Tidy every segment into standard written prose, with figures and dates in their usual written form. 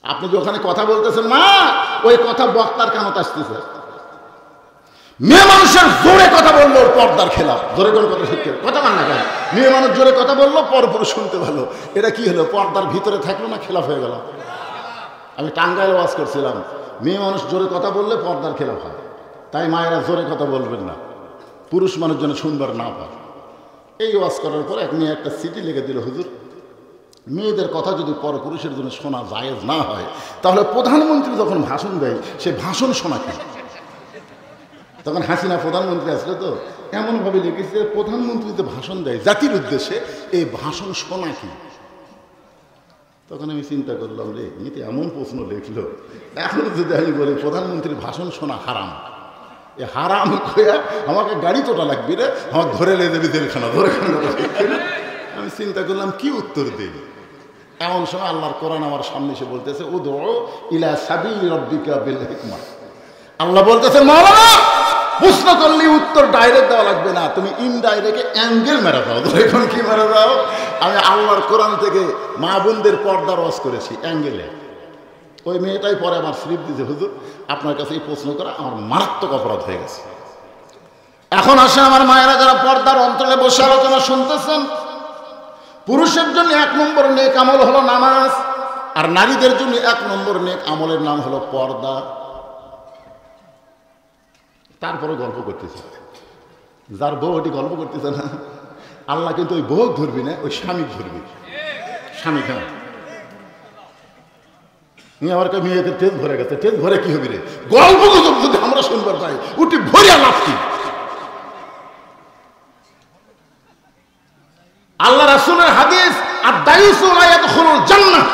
আপনি যে ওখানে কথা বলতেছেন মা, ওই কথা বক্তার কানতে আসতেছে। মেয়ে মানুষের জোরে কথা বললো পর্দার খেলাফ। জোরে কোন কথা শিখতে কথা মান না কেন? মেয়ে মানুষ জোরে কথা বললো, পরপুরুষ শুনতে ভালো, এটা কি হলো? পর্দার ভিতরে থাকলো না খেলাফ হয়ে গেল? আমি টাঙ্গাইলে ওয়াজ করছিলাম, মেয়ে মানুষ জোরে কথা বললে পর্দার খেলাফ হয়, তাই মায়েরা জোরে কথা বলবেন না, পুরুষ মানুষ যেন শুনবার না পায়। এই ওয়াজ করার পর এক মেয়ে একটা সিটি লিখে দিল, হুজুর মেয়েদের কথা যদি পরপুরুষের জন্য শোনা জায়েজ না হয়, তাহলে প্রধানমন্ত্রী যখন ভাষণ দেয় সে ভাষণ শোনা কি? তখন হাসিনা প্রধানমন্ত্রী আসলে তো এমনভাবে লিখেছে, প্রধানমন্ত্রী যে ভাষণ দেয় জাতির উদ্দেশ্যে, এই ভাষণ শোনা কি? তখন আমি চিন্তা করলাম, রে এতে এমন প্রশ্ন লিখলো, এখন যদি আমি বলি প্রধানমন্ত্রীর ভাষণ শোনা হারাম, এ হারাম হয়ে আমাকে গাড়ি তোটা লাগবে রে, আমার ধরে লে দেবে জেলখানা, ধরে আমি চিন্তা করলাম কি উত্তর দিই। এমন সময় আল্লাহর কোরআন আমার সামনে এসে বলতেছে, উদউ ইলা সাবিলি রাব্বিকা বিল হিকমা। আল্লাহ বলতেছে মাওলানা প্রশ্ন করলে উত্তর ডাইরেক্ট দেওয়া লাগবে না, তুমি ইনডাইরেক্ট অ্যাঙ্গেল মেরে দাও। এখন কি মেরে দাও? আমি আল্লাহর কোরআন থেকে মা বোনদের পর্দার ওয়াজ করেছি অ্যাঙ্গেলে। ওই মেয়েটাই পরে আমার স্লিপ দিয়েছে, হুজুর আপনার কাছে এই প্রশ্ন করা আমার মারাত্মক অপরাধ হয়ে গেছে। এখন আসে আমার মায়েরা যারা পর্দার অন্তরে বসে আলোচনা শুনতেছেন, পুরুষের জন্য 1 নম্বর নেক আমল হলো নামাজ, আর নারীদের জন্য 1 নম্বর নেক আমলের নাম হলো পর্দা। তারপরে গল্প করতেছে, যার বউ ওটি গল্প করতেছে না, আল্লাহ কিন্তু ওই বউ ধরবি না, ওই স্বামী ধরবি। স্বামী খান আমার মেয়েদের টেজ ভরে গেছে, টেজ ভরে কি হবে রে? গল্প যদি আমরা শুনবার পাই, ওটি ভরিয়া লাভ কি? আল্লাহ রাসূলের হাদিস, আর দায়ুসু লা ইয়াদখুলুল জান্নাহ।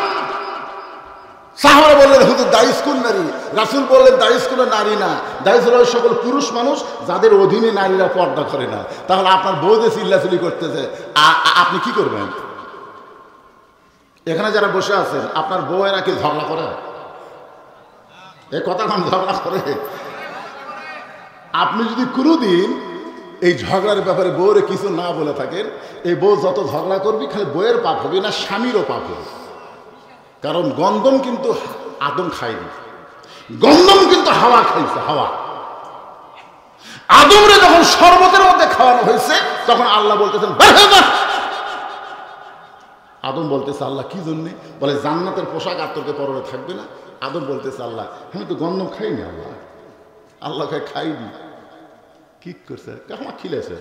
সাহাবারা বললেন, হুজুর দায়ুস কোন নারী? রাসূল বললেন, দায়ুস কোন নারী না, দায়ুস হলো সকল পুরুষ মানুষ যাদের অধীনে নারীরা পর্দা করে না। তাহলে আপনার বউ যে চিল্লাচিল্লি করতেছে, আপনি কি করবেন? এখানে যারা বসে আছেন, আপনার বউয়েরা কি ঝগড়া করে? এই কথা কোন ঝগড়া করে? আপনি যদি কোনোদিন এই ঝগড়ার ব্যাপারে বউরে কিছু না বলে থাকেন, এই বউ যত ঝগড়া করবি খালি বউয়ের পাপ হবে না, স্বামীরও পাপ হবে। কারণ গন্ধম কিন্তু আদম খায়নি, গন্ধম কিন্তু হাওয়া খাইছে। হাওয়া আদমরে যখন শরবতের মধ্যে খাওয়ানো হয়েছে, তখন আল্লাহ বলতেছেন আদম বলতেছে, আল্লাহ কি জন্যে? বলে জান্নাতের পোশাক আর তোকে পরনে থাকবে না। আদম বলতেছে, আল্লাহ আমি তো গন্ধম খাইনি। আল্লাহ আল্লাহ খাইনি। কি করছে? আমার খিলেছে।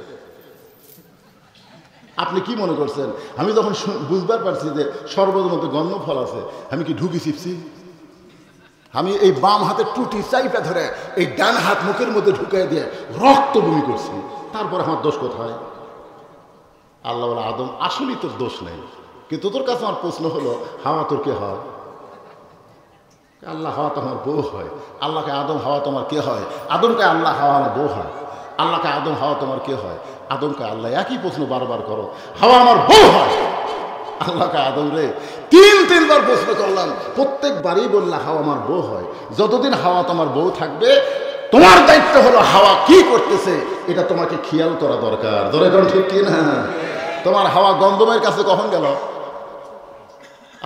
আপনি কি মনে করছেন আমি যখন বুঝবার পারছি যে শরবতের মধ্যে গন্ধ ফল আছে, আমি কি ঢুকি চিপছি? আমি এই বাম হাতে টুটি চাইপা ধরে এই ডান হাত মুখের মধ্যে ঢুকাই দিয়ে রক্ত বমি করছি, তারপর আমার দোষ কোথায়? আল্লাহ বলে, আদম আসলেই তোর দোষ নেই, কিন্তু তোর কাছে আমার প্রশ্ন হলো, হাওয়া তোর কে হয়? আল্লাহ হাওয়া তো আমার বউ হয়। আল্লাহকে আদম হাওয়া তোমার কে হয়? আদমকে আল্লাহ হাওয়া আমার বউ হয়। আল্লাহকে আদম হাওয়া তোমার কে হয়? আদমকে আল্লাহ। একই প্রশ্ন বারবার করো, হাওয়া আমার বউ হয়। আল্লাহকে আদম রে 3-3বার প্রশ্ন করলাম, প্রত্যেকবারই বললা হাওয়া আমার বউ হয়। যতদিন হাওয়া তোমার বউ থাকবে, তোমার দায়িত্ব হলো হাওয়া কি করতেছে এটা তোমাকে খেয়াল করা দরকার। ধরে কোন ঠিক কি না? তোমার হাওয়া গন্ধমের কাছে কখন গেল?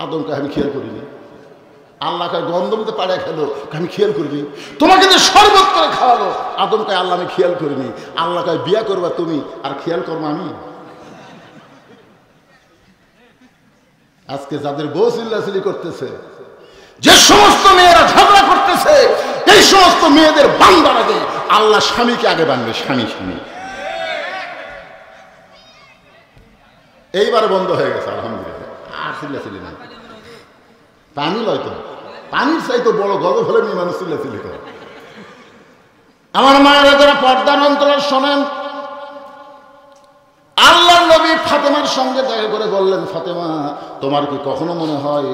আদমকে আমি খেয়াল করিনি। আল্লাহকে গন্ধমতে পাড়ে খেলো, আমি খেয়াল করিনি। তোমাকে যে শরবত করে খাওয়ালো, আদমকে আল্লাহ আমি খেয়াল করিনি। আল্লাহকে বিয়া করবা তুমি, আর খেয়াল করবো আমি। আজকে যাদের বউ চিল্লাচিল্লি করতেছে, যে সমস্ত মেয়েরা ঝগড়া করতেছে, এই সমস্ত মেয়েদের বান্দার আগে আল্লাহ স্বামীকে আগে বানবে। স্বামী স্বামী এইবারে বন্ধ হয়ে গেছে আলহামদুলিল্লাহ। আর চিল্লাচিল্লি নাই। পানি লয় তো, পানির চাইতে বড় গল্প হলে মেয়ে মানুষ চিল্লাচিল্লি করে। আমার মায়েরা যারা পর্দার অন্তরে শোনেন, আল্লাহর নবী ফাতেমার সঙ্গে দেখা করে বললেন, ফাতেমা তোমার কি কখনো মনে হয়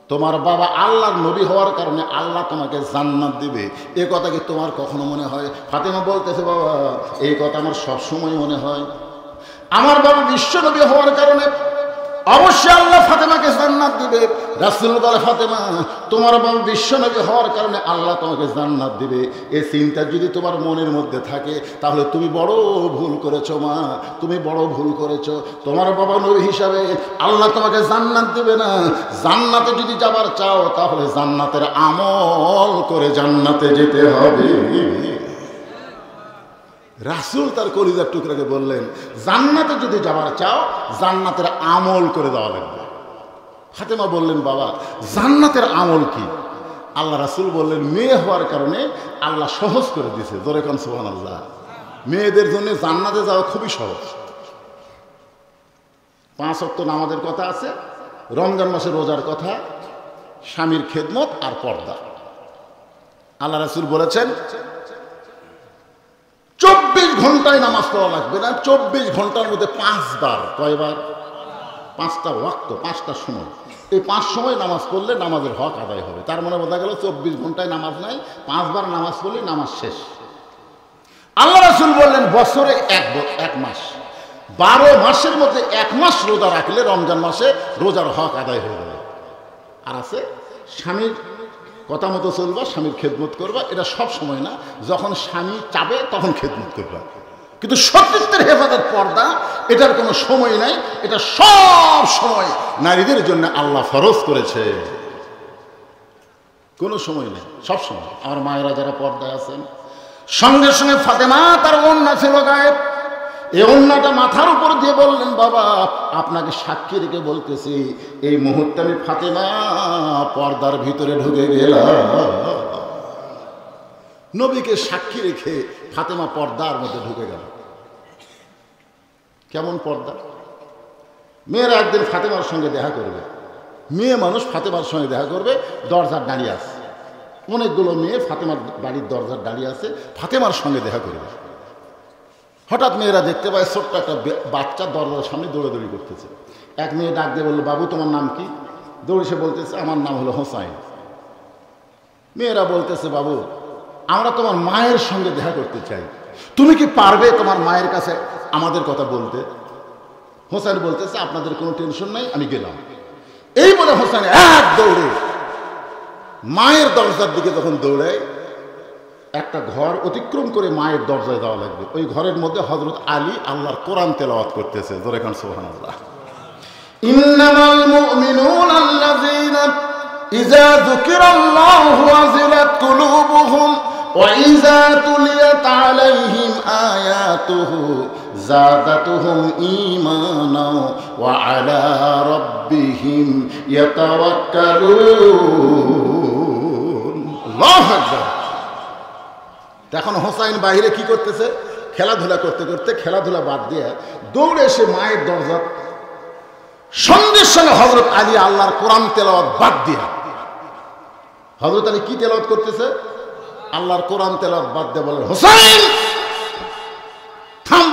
তোমার বাবা আল্লাহর নবী হওয়ার কারণে আল্লাহ তোমাকে জান্নাত দিবে? এ কথা কি তোমার কখনো মনে হয়? ফাতেমা বলতেছে, বাবা এই কথা আমার সবসময় মনে হয়। আমার বাবা বিশ্ব নবী হওয়ার কারণে অবশ্যই আল্লাহ ফাতেমাকে জান্নাত দিবে। রাসূল বলে, ফাতেমা তোমার বাবা বিশ্বনবী হওয়ার কারণে আল্লাহ তোমাকে জান্নাত দিবে, এই চিন্তা যদি তোমার মনের মধ্যে থাকে তাহলে তুমি বড় ভুল করেছো মা, তুমি বড় ভুল করেছো। তোমার বাবা নবী হিসাবে আল্লাহ তোমাকে জান্নাত দিবে না। জান্নাতে যদি যাবার চাও তাহলে জান্নাতের আমল করে জান্নাতে যেতে হবে। রাসূল তার কলিজার টুকরাকে বললেন, জান্নাতে যদি যাবার চাও জান্নাতের আমল করে দেওয়া লাগবে। ফাতেমা বললেন, বাবা জান্নাতের আমল কি? আল্লাহ রাসূল বললেন, মেয়ে হওয়ার কারণে আল্লাহ সহজ করে দিয়েছে। জোরে কোন সুবহানাল্লাহ। মেয়েদের জন্য জান্নাতে যাওয়া খুবই সহজ। 5 ওয়াক্ত নামাজের কথা আছে, রমজান মাসে রোজার কথা, স্বামীর খেদমত আর পর্দা। আল্লাহ রাসূল বলেছেন 24 ঘন্টায় নামাজ পড়া লাগবে না, 24 ঘন্টার মধ্যে 5 বার। কয়বার? 5টা ওয়াক্ত, 5টা সময়। এই 5 সময় নামাজ পড়লে নামাজের হক আদায় হবে। তার মানে বোঝা গেল 24 ঘন্টায় নামাজ নাই, 5 বার নামাজ পড়লে নামাজ শেষ। আল্লাহ রাসূল বললেন, বছরে এক মাস, 12 মাসের মধ্যে 1 মাস রোজা রাখলে রমজান মাসে রোজার হক আদায় হয়ে যাবে। আর আছে স্বামীর কথা মতো চলবা, স্বামীর খেদমত করবা। এটা সব সময় না, যখন স্বামী চাবে তখন খেদমত করবা। কিন্তু সতীত্বের হেফাজত, পর্দা, এটার কোনো সময় নাই। এটা সব সময় নারীদের জন্য আল্লাহ ফরজ করেছে, কোনো সময় নেই, সব সময়। আমার মায়েরা যারা পর্দায় আছেন, সঙ্গে সঙ্গে ফাতেমা তার ওড়না ছিল গায়েব, এই ওড়নাটা মাথার উপর দিয়ে বললেন, বাবা আপনাকে সাক্ষী রেখে বলতেছি, এই মুহূর্তে আমি ফাতেমা পর্দার ভিতরে ঢুকে গেলাম। নবীকে সাক্ষী রেখে ফাতেমা পর্দার মধ্যে ঢুকে গেল। কেমন পর্দা! মেয়েরা একদিন ফাতেমার সঙ্গে দেখা করবে, মেয়ে মানুষ ফাতেমার সঙ্গে দেখা করবে, দরজার দাঁড়িয়ে আছে, অনেকগুলো মেয়ে ফাতেমার বাড়ির দরজার দাঁড়িয়ে আছে, ফাতেমার সঙ্গে দেখা করবে। হঠাৎ মেয়েরা দেখতে পায় ছোট্ট একটা বাচ্চা দরজার সামনে দৌড়াদৌড়ি করতেছে। এক মেয়ে ডাক দিয়ে বললো, বাবু তোমার নাম কি? দৌড়ে সে বলতেছে, আমার নাম হলো হোসাইন। মেয়েরা বলতেছে, বাবু আমরা তোমার মায়ের সঙ্গে দেখা করতে চাই, তুমি কি পারবে তোমার মায়ের কাছে আমাদের কথা বলতে? হোসেন বলতেছে, আপনাদের কোনো টেনশন নাই, আমি গেলাম। এই বলে হোসেন এক দৌড়ে মায়ের দরজার দিকে যখন দৌড়ায়, একটা ঘর অতিক্রম করে মায়ের দরজায় যাওয়া লাগবে। ওই ঘরের মধ্যে হযরত আলী আল্লাহর কোরআন তেলাওয়াত করতেছে। জোরে কান সুবহানাল্লাহ। ইন্নামাল মুমিনুনা আল্লাযীনা ইযা যুকিরাল্লাহু ওয়াজিলাত কুলুবুহুম ওয়া ইযা তুলিয়াত আলাইহিম আয়াতুহু যাদাতুহুম ঈমানা ওয়া আলা রাব্বিহিম ইয়াতাওয়াক্কালুন। আল্লাহু আকবার। এখন হোসাইন বাইরে কি করতেছে? খেলাধুলা করতে করতে, খেলাধুলা বাদ দিয়ে দৌড়ে এসে মায়ের দরজা, সঙ্গে সঙ্গে হযরত আলী আল্লাহর কোরআন তেলাওয়াত বাদ দিয়া, হযরত আলী কি তেলাওয়াত করতেছে? আল্লাহর কোরআন তেলাওয়াত বাদ দিয়ে বলেন, হোসাইন থাম,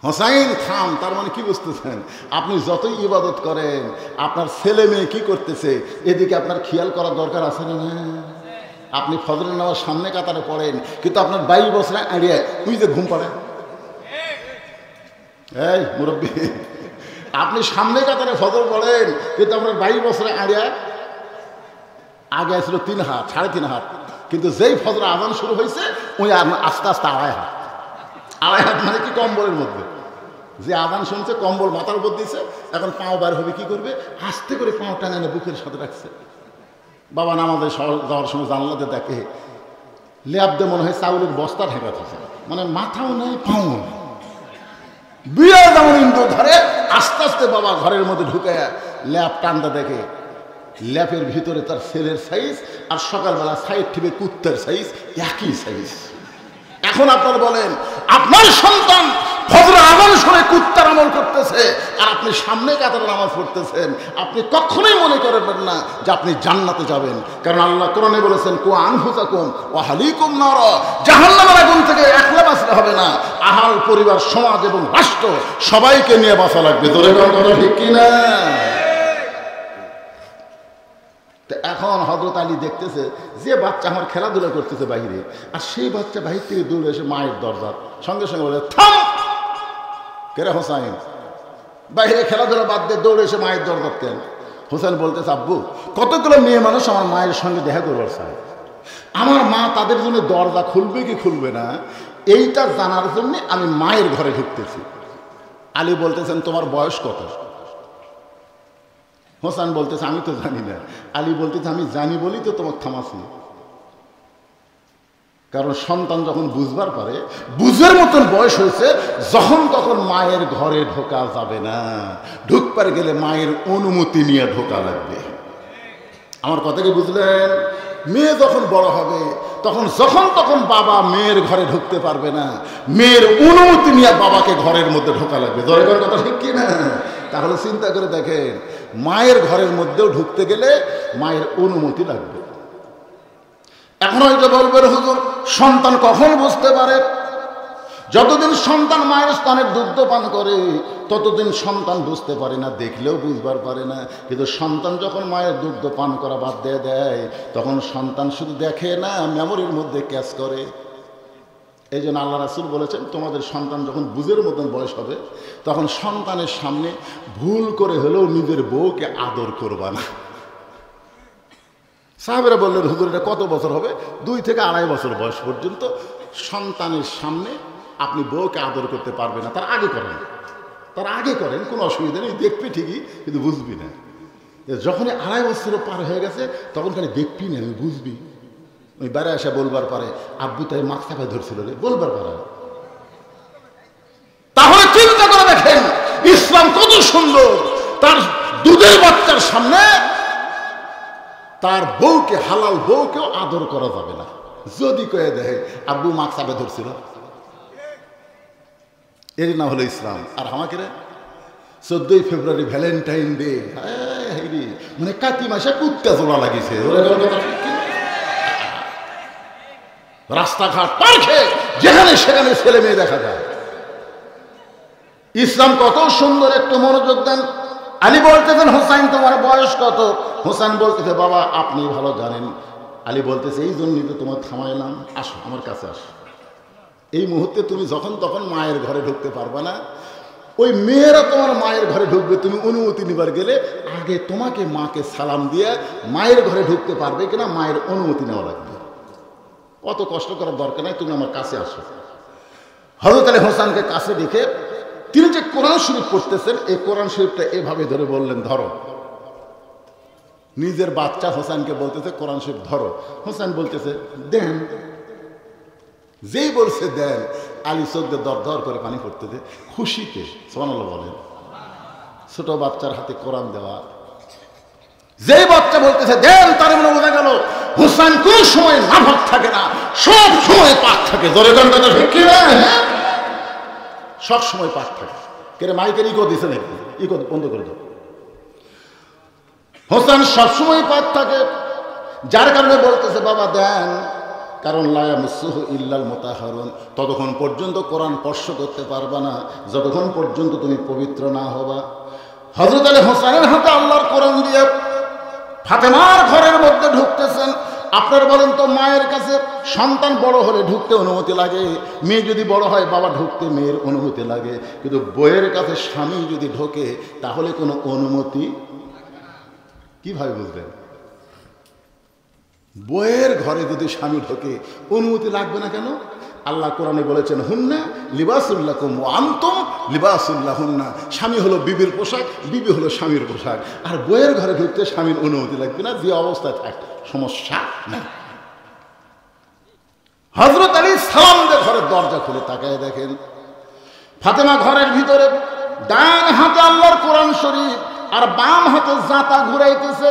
হোসাইন থাম। তার মানে কি বুঝতেছেন? আপনি যতই ইবাদত করেন, আপনার ছেলে মেয়ে কি করতেছে এদিকে আপনার খেয়াল করার দরকার আছে না? আপনি ফজরের নামাজ সামনে কাতারে পড়েন, কিন্তু আপনার 22 বছরে আড়িয়ে তুই যে ঘুম পড়ে। এই মুরব্বী, আপনি সামনে কাতারে ফজর পড়েন, কিন্তু আপনার 22 বছরে আড়িয়ে, আগে ছিল 3 হাত, 3.5 হাত, কিন্তু যেই ফজর আজান শুরু হয়েছে ওই আস্তে আস্তে 2.5 হাত। 2.5 হাত মানে কি? কম্বলের মধ্যে যে আজান শুনছে, কম্বল মাথার উপর দিয়েছে, এখন পাও বার হবে, কি করবে? আস্তে করে পাও টানে না, বুকের সাথে রাখছে। বাবা নামাজে যাওয়ার সময় জানলাতে দেখে ল্যাব দিয়ে মনে হয় চাউলের বস্তা ঢেকা থাকে, মানে মাথাও নেই পাও নেই, বিয়ে যেমন ইন্দু ধরে আস্তে আস্তে বাবা ঘরের মধ্যে ঢুকে ল্যাব টানটা দেখে, ল্যাপের ভিতরে তার ছেলের সাইজ আর সকালবেলা সাইড টিপে কুত্তার সাইজ একই সাইজ। এখন আপনার বলেন, আপনার সন্তান ফজর আজান শুনে কুত্তার আমল করতেছে আর আপনি সামনে কাতারে নামাজ পড়তেছেন, আপনি কখনোই মনে করবেন না যে আপনি জান্নাতে যাবেন। কারণ আল্লাহ কোরআনে বলেছেন, কু আনফুসাকুম ওয়া আহলিকুম নার, জাহান্নামের আগুন থেকে একলা বাঁচলে হবে না, আহাল, পরিবার, সমাজ এবং রাষ্ট্র সবাইকে নিয়ে বাঁচা লাগবে। তোরে কথা ঠিক কিনা? এখন হযরত আলী দেখতেছে যে বাচ্চা আমার খেলাধুলা করতেছে বাহিরে, আর সেই বাচ্চা বাহির থেকে দৌড়ে এসে মায়ের দরজার সঙ্গে সঙ্গে বলে, থাম। কেরে হোসাইন, বাইরে খেলাধুলা বাদ দিয়ে দৌড়ে এসে মায়ের দরজা কেন? হোসেন বলতেছে, আব্বু কতগুলো মেয়ে মানুষ আমার মায়ের সঙ্গে দেখা করবার চায়, আমার মা তাদের জন্য দরজা খুলবে কি খুলবে না এইটা জানার জন্য আমি মায়ের ঘরে ঢুকতেছি। আলী বলতেছেন, তোমার বয়স কত? হোসেন বলতেছে, আমি তো জানি না। আলী বলতেছে, আমি জানি বলি তো তোমাকে থামাছি। কারণ সন্তান যখন বুঝবার পারে, বুঝের মতন বয়স হয়েছে, যখন তখন মায়ের ঘরে ঢোকা যাবে না, ঢুকবার গেলে মায়ের অনুমতি নিয়ে ঢোকা লাগবে। আমার কথা কি বুঝলেন? মেয়ে যখন বড় হবে তখন যখন তখন বাবা মেয়ের ঘরে ঢুকতে পারবে না, মেয়ের অনুমতি নিয়ে বাবাকে ঘরের মধ্যে ঢোকা লাগবে। জোরে কথা ঠিক কি না? তাহলে চিন্তা করে দেখেন, মায়ের ঘরের মধ্যেও ঢুকতে গেলে মায়ের অনুমতি লাগবে। এখন হয়তো বলবেন, হুজুর সন্তান কখন বুঝতে পারে? যতদিন সন্তান মায়ের স্তনের দুগ্ধ পান করে ততদিন সন্তান বুঝতে পারে না, দেখলেও বুঝবার পারে না। কিন্তু সন্তান যখন মায়ের দুগ্ধ পান করা বাদ দিয়ে দেয় তখন সন্তান শুধু দেখে না, মেমোরির মধ্যে ক্যাচ করে। এই জন্য আল্লাহ রাসূল বলেছেন, তোমাদের সন্তান যখন বুঝের মতন বয়স হবে তখন সন্তানের সামনে ভুল করে হলেও নিজের বউকে আদর করবা না। সাহাবেরা বললেন, হুজুর এটা কত বছর হবে? 2 থেকে 2.5 বছর বয়স পর্যন্ত সন্তানের সামনে আপনি বউকে আদর করতে পারবেন না, তার আগে করেন, তার আগে করেন, কোনো অসুবিধা নেই, দেখবি ঠিকই কিন্তু বুঝবি না। যখনই 2.5 বছরও পার হয়ে গেছে তখন খালি দেখবি না, আমি বুঝবি। ওই বাইরে এসে বলবার পারে, আব্বু তাই মাথা চাপায় ধরছিল রে, বলবার পারে। তাহলে চিন্তা করে দেখেন ইসলাম কত সুন্দর। তার দুধের বাচ্চার সামনে তার বউকে, হালাল বউকেও আদর করা যাবে না। যদি কয়ে দেখে আব্বু মাথা চাপায় ধরছিল, এর না হলো ইসলাম। আর আমাকে 14 ফেব্রুয়ারি ভ্যালেন্টাইন ডে, মানে কাতি মাসে কুত্তা জোড়া লাগিয়েছে। রাস্তাঘাট পার্কে যেখানে সেখানে ছেলে মেয়ে দেখা যায়। ইসলাম কত সুন্দর, একটু মনোযোগ দেন। আলী বলতেছেন, হোসাইন তোমার বয়স কত? হোসেন বলতেছে, বাবা আপনি ভালো জানেন। আলী বলতেছে, এই জন্যই তো তোমার থামাইলাম, আসো আমার কাছে আসো। এই মুহূর্তে তুমি যখন তখন মায়ের ঘরে ঢুকতে পারবে না, ওই মেয়েরা তোমার মায়ের ঘরে ঢুকবে, তুমি অনুমতি নিবার গেলে আগে তোমাকে মাকে সালাম দিয়ে মায়ের ঘরে ঢুকতে পারবে কিনা মায়ের অনুমতি নেওয়া লাগবে। অত কষ্ট করার দরকার নাই, তুমি আমার কাছে আসো। হযরত আলী হোসেনকে কাছে দেখে তিনি যে কোরআন শরীফ পড়তেছেন, এই কোরআন শরীফটা এভাবে ধরে বললেন, ধরো। নিজের বাচ্চা হোসেনকে বলতেছে কোরআন শরীফ ধরো। হোসেন বলতেছে দেন। যেই বলছে দেন, আলী চোখে দর দর করে পানি পড়তেছে খুশিতে। সুবহানাল্লাহ বলেন। ছোট বাচ্চার হাতে কোরআন দেওয়া, যে বাচ্চা বলতেছে দেন, তার মনে বোঝা গেল হোসেন কোন সময় নাফাক থাকে না, সব সময় পাক থাকে। ধরে দেন কথা ঠিক কি না? সব সময় পাক থাকে। কেন মাইকের ইকো দিছে নাকি? ইকো বন্ধ করে দাও। হোসেন সবসময় পাক থাকে, যার কারণে বলতেছে বাবা দেন। কারণ লা ইয়ামাসসুহু ইল্লাল মুতাহহারুন, ততক্ষণ পর্যন্ত কোরআন স্পর্শ করতে পারবা না যতক্ষণ পর্যন্ত তুমি পবিত্র না হবা। হযরত আলী হোসেনের হাতে আল্লাহর কোরআন দিয়ে ফাতেমার ঘরের মধ্যে ঢুকতেছেন। আপনারা বলেন তো, মায়ের কাছে সন্তান বড় হলে ঢুকতে অনুমতি লাগে, মেয়ে যদি বড় হয় বাবা ঢুকতে মেয়ের অনুমতি লাগে, কিন্তু বইয়ের কাছে স্বামী যদি ঢোকে তাহলে কোনো অনুমতি কিভাবে বুঝলেন? বইয়ের ঘরে যদি স্বামী ঢোকে অনুমতি লাগবে না কেন? আল্লাহ কোরআনে বলেছেন, হুন্না লিবাসুল লাকুম ওয়া আনতুম লিবাসুল লাহুন্না। স্বামী হলো বিবির পোশাক, বিবি হলো স্বামীর পোশাক। আর বইয়ের ঘরে ঢুকতে স্বামীর অনুমতি লাগবে না, যে অবস্থায় থাকে সমস্যা নেই। হযরত আলী সালাম দিয়ে ঘরের দরজা খুলে তাকায় দেখেন ফাতেমা ঘরের ভিতরে ডান হাতে আল্লাহর কোরআন শরীফ আর বাম হাতে জাতা ঘুরাইতেছে।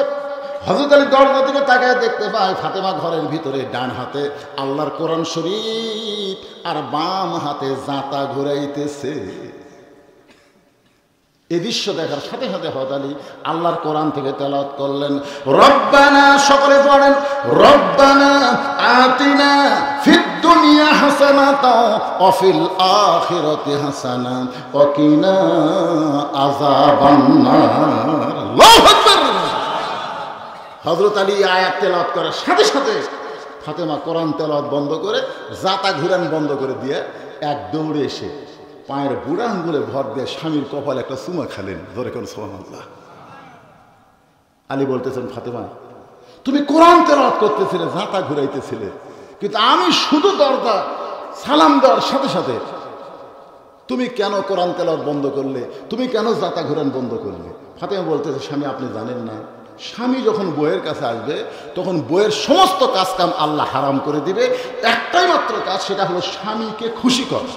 হযরত আলী দরজা থেকে তাকায় দেখতে পায় ফাতেমা ঘরের ভিতরে ডান হাতে আল্লাহর কোরআন শরীফ আর বাম হাতে জাতা ঘুরাইতেছে। এই দৃশ্য দেখার সাথে সাথে হযরত আলী আল্লাহর কোরআন থেকে তেলাওয়াত করলেন, রব্বানা, সকলে পড়েন, রব্বানা আতিনা ফিদ দুনিয়া হাসানাতাও ওয়া ফিল আখিরাতি হাসানা ওয়া কিনা আযাবান্নার। আল্লাহু আকবার। হযরত আলী আয়াত তেলাওয়াত করার সাথে সাথে ফাতেমা কোরআন তেলাওয়াত বন্ধ করে জাতা ঘুরান বন্ধ করে দিয়ে এক দৌড়ে এসে পায়ের বুড়া আঙ্গুলে ভর দিয়ে স্বামীর কপালে একটা চুমা খালেন। ধরে কোন সুবহানাল্লাহ। আলী বলতেছেন, ফাতেমা তুমি কোরআন তেলাওয়াত করতেছিলে, জাঁতা ঘুরাইতেছিলে, কিন্তু আমি শুধু দরজা সালাম দেওয়ার সাথে সাথে তুমি কেন কোরআন তেলাওয়াত বন্ধ করলে, তুমি কেন জাঁতা ঘুরান বন্ধ করলে? ফাতেমা বলতেছে, স্বামী আপনি জানেন না, স্বামী যখন বইয়ের কাছে আসবে তখন বইয়ের সমস্ত কাজ কাম আল্লাহ হারাম করে দিবে, একটাই মাত্র কাজ, সেটা হলো স্বামীকে খুশি করা।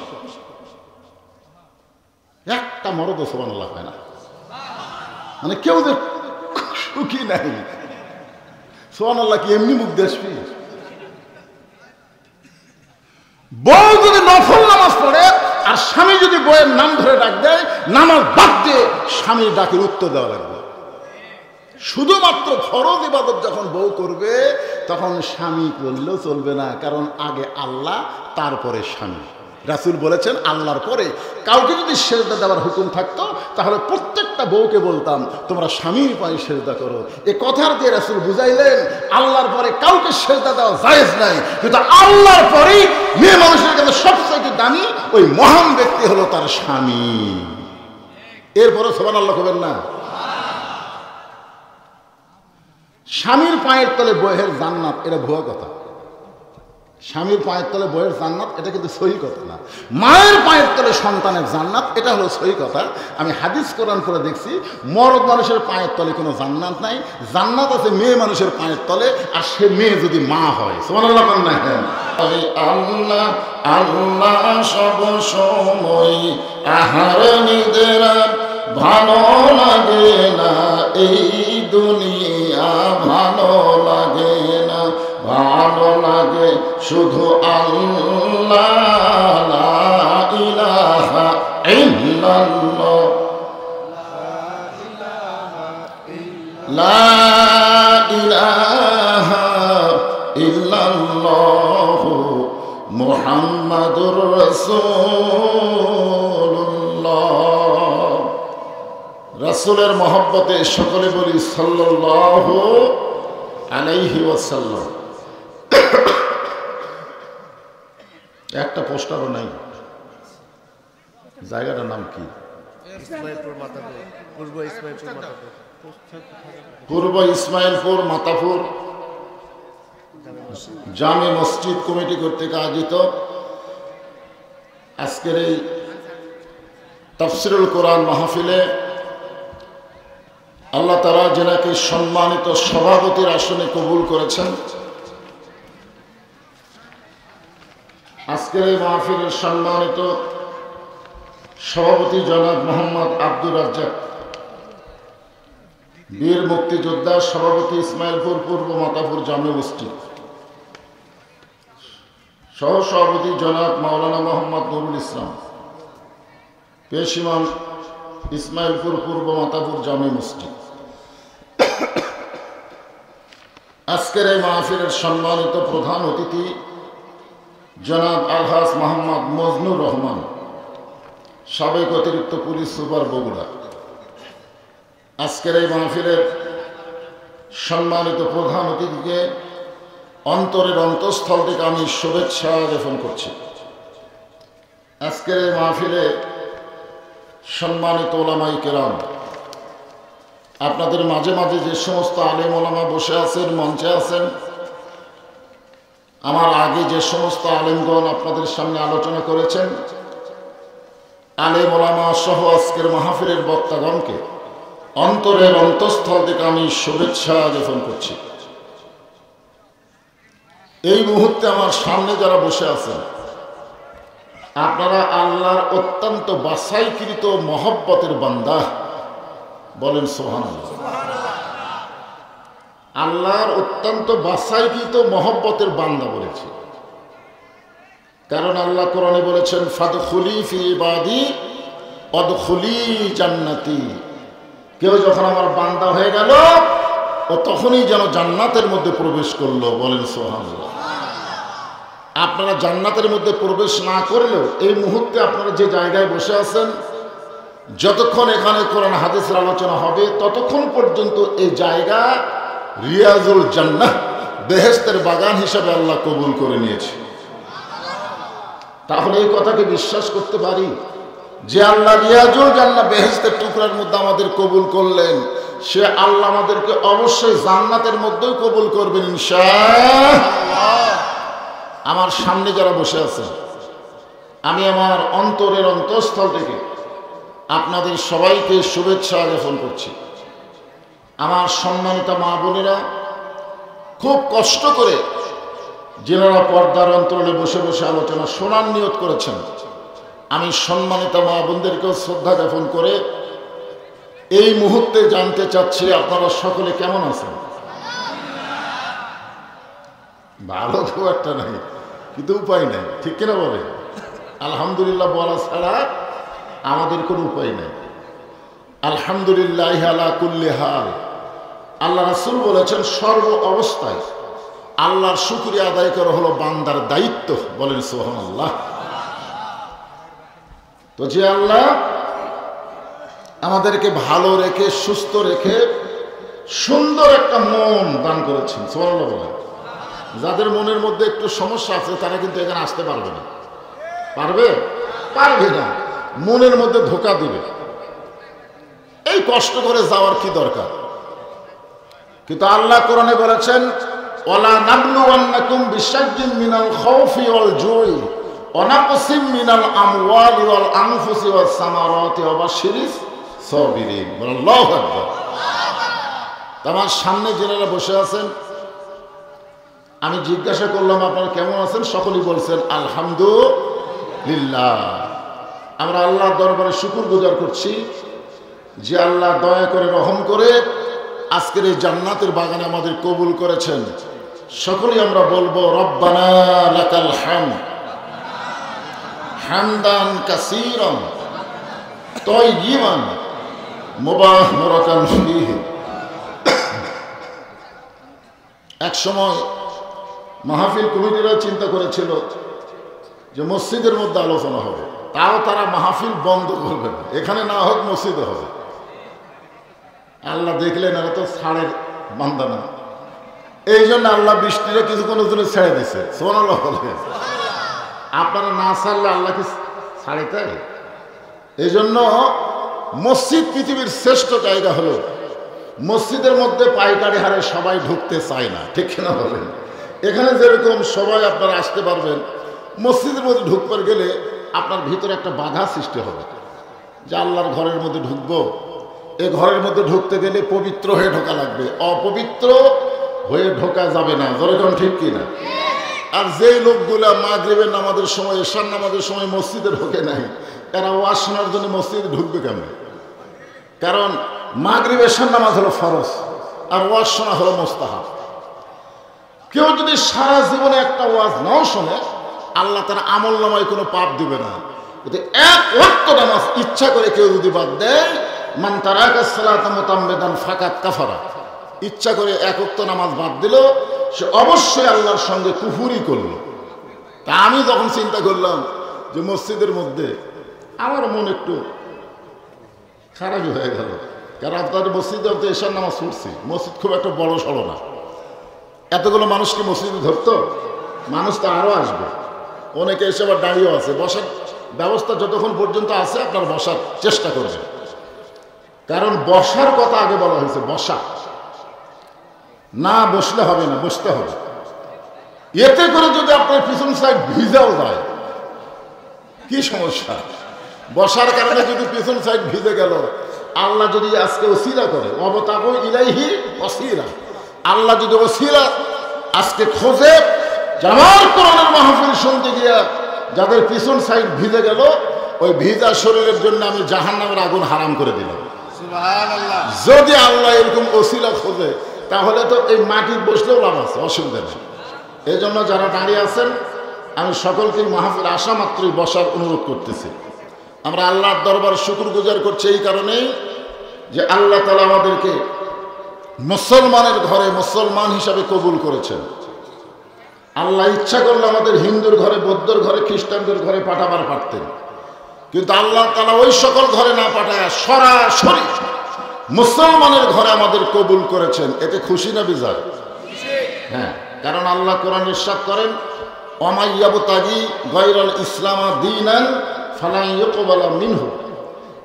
একটা মরদ সুবহানাল্লাহ হয় না, মানে কেউ যে সুখী নাই। সুবহানাল্লাহ কি এমনি মুখ দেখবি? বউ যদি নফল নামাজ পড়ে আর স্বামী যদি বইয়ের নাম ধরে ডাক দেয়, নামাজ বাদ দিয়ে স্বামীর ডাকের উত্তর দেওয়া লাগবে। শুধুমাত্র ফরজ ইবাদত যখন বউ করবে তখন স্বামী করলেও চলবে না, কারণ আগে আল্লাহ তারপরে স্বামী। রাসূল বলেছেন, আল্লাহর পরে কাউকে যদি সেজদা দেওয়ার হুকুম থাকতো তাহলে প্রত্যেকটা বউকে বলতাম তোমরা স্বামীর পায়ে সেজদা করো। এ কথার দিয়ে রাসূল বুঝাইলেন আল্লাহর পরে কাউকে সেজদা দেওয়া জায়েজ নাই, কিন্তু আল্লাহর পরেই মেয়ে মানুষের কাছে সবচেয়ে দামি ওই মহান ব্যক্তি হলো তার স্বামী। এরপরে সুবহানাল্লাহ কবেন না? স্বামীর পায়ের তলে বইয়ের জান্নাত, এটা ভুয়া কথা। স্বামীর পায়ের তলে বইয়ের জান্নাত, এটা কিন্তু সহি কথা না। মায়ের পায়ের তলে সন্তানের জান্নাত, এটা হলো সহি কথা। আমি হাদিস কোরআন করে দেখছি, মরদ মানুষের পায়ের তলে কোনো জান্নাত নাই, জান্নাত আছে মেয়ে মানুষের পায়ের তলে, আর সে মেয়ে যদি মা হয়। সুবহানাল্লাহ না? আল্লাহ আল্লাহ সব সময় আহার নিদেরা ভালো লাগে না, এই দুনিয়া ভালো লাগে না, ভালো লাগে শুধু আল্লাহ, লা ইলাহা ইল্লাল্লাহ, লা ইলাহা ইল্লাল্লাহ মুহাম্মাদুর রাসূলুল্লাহ। রাসূলের মহব্বতে সকলে বলি সাল্লাল্লাহু আলাইহি ওয়াসাল্লাম। একটা পোস্টারও নাই। জায়গাটার নাম কি? পূর্ব ইসমাইলপুর মাতাপুর জামে মসজিদ কমিটি কর্তৃক আয়োজিত আজকের এই তাফসিরুল কোরআন মাহফিলে আল্লাহ তাআলা যেনাকে সম্মানিত সভাপতির আসনে কবুল করেছেন, আজকের এই মাহফিলের সম্মানিত সভাপতি জনাব মোহাম্মদ আব্দুর রাজ্জাক, বীর মুক্তিযোদ্ধা সভাপতি ইসমাইলপুর পূর্ব মাতাপুর জামে মসজিদ, সহ সভাপতি জনাব মাওলানা মোহাম্মদ নুরুল ইসলাম, পেশ ইমাম ইসমাইলপুর পূর্ব মাতাপুর জামে মসজিদ, আজকের এই মাহফিলের সম্মানিত প্রধান অতিথি জনাব আলহাজ মোহাম্মদ মজনুর রহমান, সাবেক অতিরিক্ত পুলিশ সুপার বগুড়া, আজকের এই মাহফিলের সম্মানিত প্রধান অতিথিকে অন্তরের অন্তঃস্থল থেকে আমি শুভেচ্ছা জ্ঞাপন করছি। আজকের এই মাহফিলে সম্মানিত ওলামাই কেরাম, আপনাদের মাঝে মাঝে যে সমস্ত আলেম ওলামা বসে আছেন, মঞ্চে আছেন, আমার আগে যে সমস্ত আলেমগণ আপনাদের সামনে আলোচনা করেছেন, আলেম ওলামা সহ আজকের মাহফিলের বক্তাগণকে অন্তরের অন্তঃস্থল থেকে আমি শুভেচ্ছা জ্ঞাপন করছি। এই মুহূর্তে আমার সামনে যারা বসে আছেন, আপনারা আল্লাহর অত্যন্ত বাছাইকৃত মহব্বতের বান্দা, বলেন সুবহানাল্লাহ। আল্লাহর অত্যন্ত বাছাইকৃত মহব্বতের বান্দা বলেছে, কারণ আল্লাহ কোরআনে বলেছেন ফাদখুলি ফি ইবাদি ওয়াদখুলি জান্নাতি। কেউ যখন আমার বান্দা হয়ে গেল ও তখনই যেন জান্নাতের মধ্যে প্রবেশ করলো, বলেন সুবহানাল্লাহ। আপনারা জান্নাতের মধ্যে প্রবেশ না করলেও এই মুহূর্তে আপনারা যে জায়গায় বসে আছেন, যতক্ষণ এখানে কোরআন হাদিসের আলোচনা হবে ততক্ষণ পর্যন্ত এই জায়গা রিয়াজুল জান্নাহ, বেহেশতের বাগান হিসাবে আল্লাহ কবুল করে নিয়েছে। তাহলে এই কথাকে বিশ্বাস করতে পারি যে আল্লাহ রিয়াজুল জান্নাহ বেহেশতের টুকরার মধ্যে আমাদের কবুল করলেন, সে আল্লাহ আমাদেরকে অবশ্যই জান্নাতের মধ্যেই কবুল করবেন ইনশাআল্লাহ। আমার সামনে যারা বসে আছেন, আমি আমার অন্তরের অন্তঃস্থল থেকে আপনাদের সবাইকে শুভেচ্ছা জ্ঞাপন করছি। আমার সম্মানিত মা বোনেরা, খুব কষ্ট করে যারা পর্দার অন্তরে বসে বসে আলোচনা শোনার নিয়ত করেছেন, আমি সম্মানিত মা বোনদেরকেও শ্রদ্ধা জ্ঞাপন করে এই মুহূর্তে জানতে চাচ্ছি আপনারা সকলে কেমন আছেন। ভালো খুব একটা নাই, কিন্তু উপায় নাই, ঠিক কিনা বলে? আলহামদুলিল্লাহ বলা ছাড়া আমাদের কোনো উপায় নেই। আলহামদুলিল্লাহ আলা কুল্লি হাল। আল্লাহ রাসূল বলেছেন, সর্ব অবস্থায় আল্লাহর শুকরিয়া আদায় করা হলো বান্দার দায়িত্ব। বলেন সুবহানাল্লাহ। তো যে আল্লাহ আমাদেরকে ভালো রেখে, সুস্থ রেখে, সুন্দর একটা মন দান করেছেন, সুবহানাল্লাহ বলেন। যাদের মনের মধ্যে একটু সমস্যা আছে তারা কিন্তু এখানে আসতে পারবে না। পারবে না, মনের মধ্যে ধোঁকা দিবে। এই কষ্ট করে যাওয়ার কি দরকার? কিন্তু আল্লাহ কোরআনে বলেছেন, ওয়ালা নাবলুওয়ান্নাকুম বিশাইইন মিনাল খাউফি ওয়াল জুই ওয়া নাকসিম মিনাল আমওয়ালি ওয়াল আনফুসি ওয়াস সামারাতি ওয়া বাশশিরিস সাবিরিন। আল্লাহু আকবার। আমার সামনে যারা বসে আছেন, আমি জিজ্ঞাসা করলাম আপনারা কেমন আছেন? সকলেই বলছেন আলহামদুলিল্লাহ। আমরা আল্লাহর দরবারে শুকরগুজার করছি যে আল্লাহ দয়া করে, রহম করে আজকের এই জান্নাতের বাগানে আমাদের কবুল করেছেন। সকলেই আমরা বলবো রব্বানা লাকাল হামদ হামদান কাসীরান তাইয়িবান মুবারাকান ফীহি। এক সময় মাহফিল কমিটিরা চিন্তা করেছিল যে মসজিদের মধ্যে আলোচনা হবে, তাও তারা মাহফিল বন্ধ করবে না, এখানে না হোক মসজিদে হবে। আল্লাহ দেখলেন এরা তো ছাড়ের বান্দা না, এই জন্য আল্লাহ বৃষ্টিটা কিছুক্ষণের জন্য ছেড়ে দিছে। সুবহানাল্লাহ বলে। আপনারা না ছাড়লে আল্লাহ কি ছাড়ে? তাই এই জন্য মসজিদ পৃথিবীর শ্রেষ্ঠ জায়গা হলো, মসজিদের মধ্যে পাইকারি হারে সবাই ঢুকতে চায় না, ঠিক কিনা বলেন? এখানে যেরকম সবাই আপনারা আসতে পারবেন, মসজিদের মধ্যে ঢুকবার গেলে আপনার ভিতরে একটা বাধা সৃষ্টি হবে যে আল্লাহর ঘরের মধ্যে ঢুকবো, এই ঘরের মধ্যে ঢুকতে গেলে পবিত্র হয়ে ঢোকা লাগবে, অপবিত্র হয়ে ঢোকা যাবে না। যেরকম ঠিক কিনা? আর যেই লোকগুলা মাগরিবের নামাজের সময়, এশার নামাজের সময় মসজিদে ঢোকে নাই, এরা ওয়াজ শোনার জন্য মসজিদে ঢুকবে কেমন? কারণ মাগরিব এশার নামাজ হলো ফরজ আর ওয়াজ শোনা হলো মুস্তাহাব। কেউ যদি সারা জীবনে একটা ওয়াজ নাও শোনে, আল্লাহ তার আমল নামায় কোনো পাপ দিবে না। কিন্তু এক ওয়াক্ত নামাজ ইচ্ছা করে কেউ যদি বাদ দেয়, মান তারাকা সালাতা মুতাম্মিদান ফাকাত কাফারা, ইচ্ছা করে এক ওয়াক্ত নামাজ বাদ দিল, সে অবশ্যই আল্লাহর সঙ্গে কুফরি করলো। তা আমি যখন চিন্তা করলাম যে মসজিদের মধ্যে, আমার মন একটু খারাপই হয়ে গেল। কারণ আপনাদের মসজিদে এশার নামাজ পড়ছি, মসজিদ খুব একটা বড় সড়ো না, এতগুলো মানুষকে মসজিদে ধরতো, মানুষ তো আরও আসবে, অনেকে এসে আবার দাঁড়িয়েও আছে। বসার ব্যবস্থা যতক্ষণ পর্যন্ত আছে আপনার বসার চেষ্টা করবেন, কারণ বসার কথা আগে বলা হয়েছে। বসা না বসলে হবে না, বসতে হবে। এতে করে যদি আপনার পিছন সাইড ভিজাও যায়, কি সমস্যা? বসার কারণে যদি পিছন সাইড ভিজে গেল, আল্লাহ যদি আজকে ওসিলা করে, অবতাবু ইলাইহি ওসিলা, আল্লাহ যদি ওসিলা আজকে খোঁজে, আমার কোরআনের মাহফিল শুনতে গিয়া যাদের পিছন সাইড ভিজে গেল, ওই ভিজা শরীরের জন্য আমি জাহান্নামের আগুন হারাম করে দিলাম। সুবহানাল্লাহ। যদি আল্লাহ এরকম ওসিলা খোঁজে, তাহলে তো এই মাটি বসলেও লাভ আছে, অসুবিধা নেই। এই জন্য যারা দাঁড়িয়ে আছেন, আমি সকলকে মাহফিল আসা মাত্রই বসার অনুরোধ করতেছি। আমরা আল্লাহর দরবার শুকরগুজার করছি এই কারণেই যে আল্লাহ তাআলা আমাদেরকে মুসলমানের ঘরে মুসলমান হিসাবে কবুল করেছেন। আল্লাহ ইচ্ছা করলে আমাদের হিন্দুর ঘরে, বৌদ্ধর ঘরে, খ্রিস্টানদের ঘরে পাঠাবার পারতেন, কিন্তু আল্লাহ তাআলা ওই সকল ঘরে না পাঠায় সরাসরি মুসলমানের ঘরে আমাদের কবুল করেছেন। এতে খুশি না বিজয়? হ্যাঁ, কারণ আল্লাহ কোরআন ইরশাদ করেন, ওয়া মাইয়াবতাগি গায়রাল ইসলাম দীনান ফালা ইউকবালা মিনহু,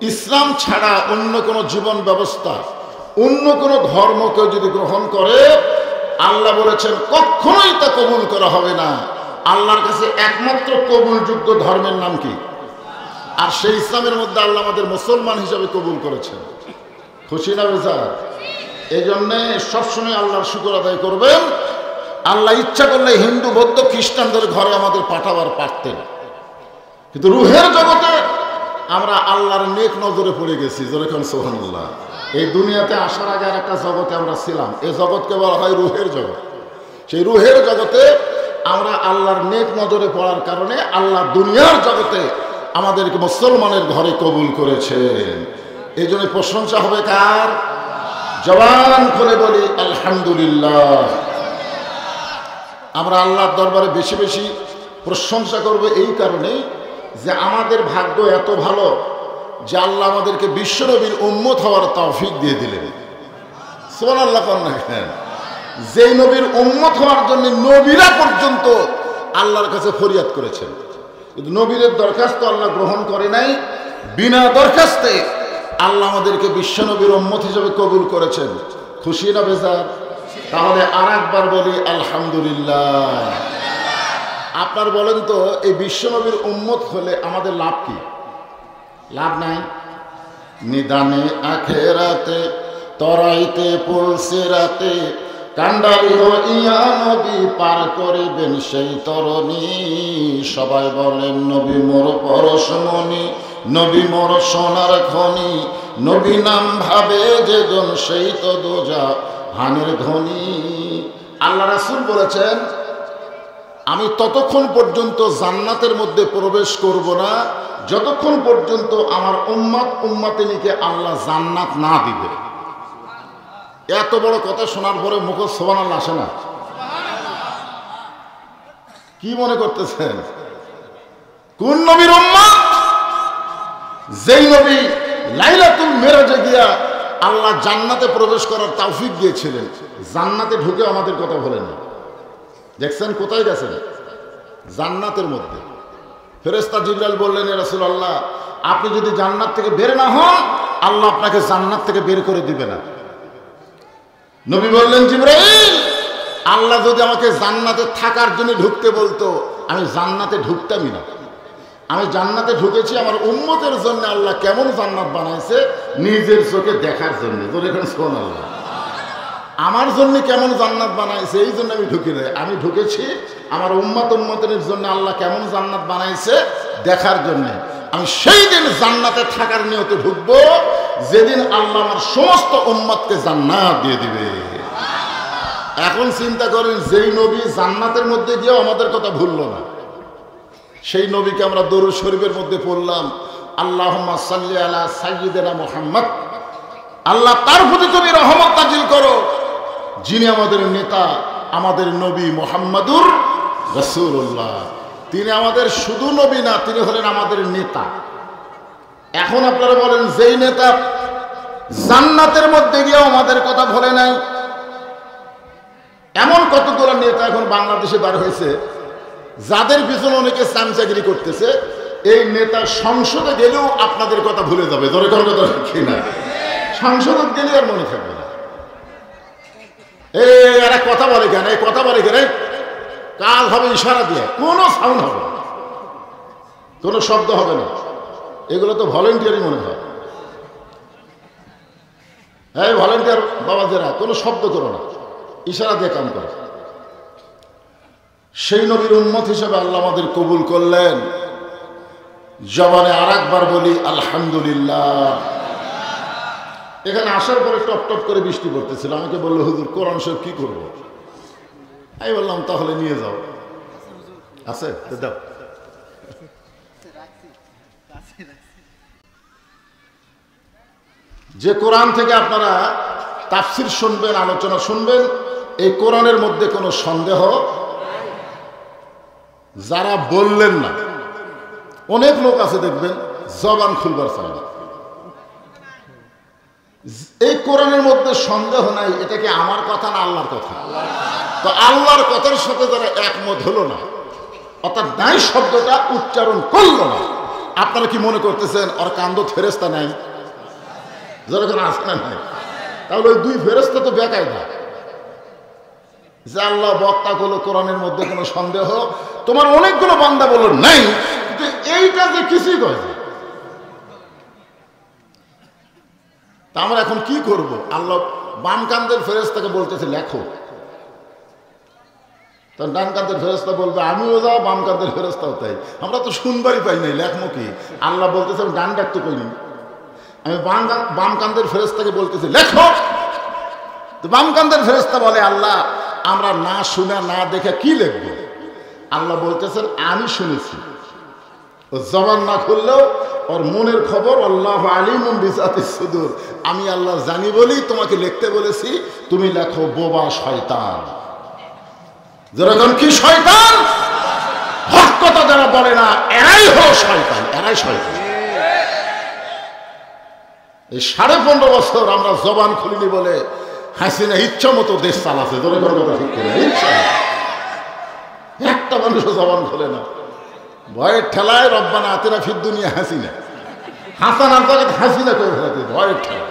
ইসলাম ছাড়া অন্য কোনো জীবন ব্যবস্থা, অন্য কোনো ধর্ম কেউ যদি গ্রহণ করে, আল্লাহ বলেছেন কখনোই তা কবুল করা হবে না। আল্লাহর কাছে একমাত্র কবুলযোগ্য ধর্মের নাম কি? আর সেই ইসলামের মধ্যে আল্লাহ আমাদের মুসলমান হিসাবে কবুল করেছেন। খুশি না বেজার? এই জন্যে সবসময় আল্লাহর শুকর আদায় করবেন। আল্লাহ ইচ্ছা করলে হিন্দু বৌদ্ধ খ্রিস্টানদের ঘরে আমাদের পাঠাবার পারতেন, কিন্তু রুহের জগতে আমরা আল্লাহর নেক নজরে পড়ে গেছি। যেরকম সুবহানাল্লাহ। এই দুনিয়াতে আসার আগে আর একটা জগতে আমরা ছিলাম, এই জগৎকে বলা হয় রুহের জগৎ। সেই রুহের জগতে আমরা আল্লাহর নেক নজরে পড়ার কারণে আল্লাহ দুনিয়ার জগতে আমাদেরকে মুসলমানের ঘরে কবুল করেছেন। এই জন্য প্রশংসা হবে কার? জবান খুলে বলি আলহামদুলিল্লাহ। আমরা আল্লাহর দরবারে বেশি বেশি প্রশংসা করব এই কারণে যে আমাদের ভাগ্য এত ভালো যে আল্লাহ আমাদেরকে বিশ্বনবীর উম্মত হওয়ার তৌফিক দিয়ে দিলেন। সুবহানাল্লাহ। যেই নবীর উম্মত হওয়ার জন্য নবীরা পর্যন্ত আল্লাহর কাছে ফরিয়াদ করেছেন, কিন্তু নবীদের দরখাস্ত আল্লাহ গ্রহণ করে নাই। বিনা দরখাস্তে আল্লাহ আমাদেরকে বিশ্বনবীর উম্মত হিসেবে কবুল করেছেন। খুশি না বেজার? তাহলে আর একবার বলি আলহামদুলিল্লাহ। আপনার বলেন তো, এই বিশ্বনবীর উম্মত হলে আমাদের লাভ কি? লাভ নাই। নিদানে আখেরাতে তরাইতে পড়ছে রাতে, কান্ডারি ইয়া নবী পার করিবেন সেই তরণী। সবাই বলেন নবী মোর পরশমণি, নবী মোর সোনার খনি, নবী নাম ভাবে যেজন সেই তো দোজা হানের ধনী। আল্লাহ রাসূল বলেছেন, আমি ততক্ষণ পর্যন্ত জান্নাতের মধ্যে প্রবেশ করব না যতক্ষণ পর্যন্ত আমার উম্মত উম্মাতিনীকে আল্লাহ জান্নাত না দিবে। এত বড় কথা শোনার পরে মুখে সুবহানাল্লাহ আসে না? কি মনে করতেছেন? কোন নবীর উম্মত? যেই নবী লাইলাতুল মেরাজে গিয়া আল্লাহ জান্নাতে প্রবেশ করার তৌফিক দিয়েছিলেন, জান্নাতে ঢুকে আমাদের কথা বলেন না। দেখছেন কোথায় গেছেন? জান্নাতের মধ্যে। ফেরেশতা জিবরাইল বললেন, ইয়া রাসূলুল্লাহ, আপনি যদি জান্নাত থেকে বের না হন, আল্লাহ আপনাকে জান্নাত থেকে বের করে দিবে না। নবী বললেন, জিবরাইল, আল্লাহ যদি আমাকে জান্নাতে থাকার জন্য ঢুকতে বলতো, আমি জান্নাতে ঢুকতামই না। আমি জান্নাতে ঢুকেছি আমার উম্মতের জন্য। আল্লাহ কেমন জান্নাত বানাইছে নিজের চোখে দেখার জন্য। এখন সুবহানাল্লাহ। আমার জন্য কেমন জান্নাত বানাইছে এই জন্য আমি ঢুকি নাই। আমি ঢুকেছি আমার উম্মত উম্মতের জন্য আল্লাহ কেমন জান্নাত বানাইছে দেখার জন্য। আমি সেই দিন জান্নাতে থাকার নিয়তে ঢুকবো যেদিন আল্লাহ আমার সমস্ত উম্মতকে জান্নাত দিয়ে দিবে। এখন চিন্তা করেন, যেই নবী জান্নাতের মধ্যে গিয়েও আমাদের কথা ভুললো না, সেই নবীকে আমরা দরুদ শরীফের মধ্যে পড়লাম, আল্লাহুম্মা সাল্লি আলা সাইয়্যিদিনা মুহাম্মদ। আল্লাহ তার প্রতি তুমি রহমত নাজিল করো, যিনি আমাদের নেতা, আমাদের নবী মুহাম্মাদুর রাসূলুল্লাহ। তিনি আমাদের শুধু নবী না, তিনি হলেন আমাদের নেতা। এখন আপনারা বলেন, যেই নেতা জান্নাতের মধ্যে গিয়েও আমাদের কথা বলে নাই, এমন কতগুলো নেতা এখন বাংলাদেশে বার হয়েছে যাদের পিছনে অনেকে চামচাগিরি করতেছে। এই নেতা সংসদে গেলেও আপনাদের কথা ভুলে যাবে। ধরে কোনো কথা রাখি না, সংসদে গেলে আর মনে থাকবে না। এরা কথা বলে কেন? এই কথা বলে কেন? কাজ হবে ইশারা দিয়ে, কোনো সাউন্ড হবে না, কোনো শব্দ হবে না। এগুলো তো ভলেন্টিয়ারই মনে হয়। হ্যাঁ, ভলেন্টিয়ার বাবাজেরা, কোনো শব্দ করো না, ইশারা দিয়ে কাম করে। সেই নবীর উম্মত হিসেবে আল্লাহ আমাদের কবুল করলেন। জবানে আর একবার বলি আলহামদুলিল্লাহ। এখানে আসার পরে টপ টপ করে বৃষ্টি পড়তেছিল। আমাকে বললো, হুজুর কোরআন শরীফ কি করব? আমি বললাম, তাহলে নিয়ে যাও। আছে দাও। যে কোরআন থেকে আপনারা তাফসির শুনবেন, আলোচনা শুনবেন, এই কোরআনের মধ্যে কোনো সন্দেহ। যারা বললেন না, অনেক লোক আছে দেখবেন জবান খুলবার চায় না। এই কোরআনের মধ্যে সন্দেহ নাই, এটা কি আমার কথা না আল্লাহর কথা? তো আল্লাহর কথার সাথে যারা একমত হলো না, অর্থাৎ নাই শব্দটা উচ্চারণ করলো না, আপনারা কি মনে করতেছেন ওর কান্দ ফেরেস্তা নাই? যেরকম আসে না নাই? তাহলে ওই দুই ফেরেস্তা তো বেকায়দা যে আল্লাহ বক্তা করলো কোরআনের মধ্যে কোনো সন্দেহ, তোমার অনেকগুলো বান্দা বলল নাই, কিন্তু এইটা যে কিছুই করে। তা আমরা এখন কি করব? আল্লাহ বাম কান্দের ফেরেস্তাকে বলতেছে লেখো, তার ডান কান্দের ফেরেস্তা বলবে আমিও যাও, বাম কান্দের ফেরেস্তাও তাই। আমরা তো শুনবারই পাই নাই, লেখমো কি? আল্লাহ বলতেছে আমি ডান ডাকতে করিনি, আমি বাম কান্দের ফেরেস্তাকে বলতেছি লেখো। তো বাম কান্দের ফেরেস্তা বলে আল্লাহ আমরা না শুনে না দেখে কি লিখবো? আল্লাহ বলতেছেন আমি শুনেছি, ও জবান না খুললেও ওর মনের খবর আল্লাহ আলিমুম বিজাতিস সুদূর, আমি আল্লাহ জানি বলি তোমাকে লিখতে বলেছি, তুমি লেখো বোবা শয়তান। যেরকম কি শয়তান? হক কথা যারা বলে না এরাই হলো শয়তান, এরাই শয়তান। এই 15.5 বছর আমরা জবান খুলিনি বলে হাসিনা ইচ্ছা মতো দেশ চালাচ্ছে। একটা মানুষ জবান খোলে না, ভয়ের ঠেলায় রব্বানা আতিনা ফিদ দুনিয়া হাসিনা, হাসানার জায়গায় হাসিনা করে ফেলাতে ভয়ের ঠেলা।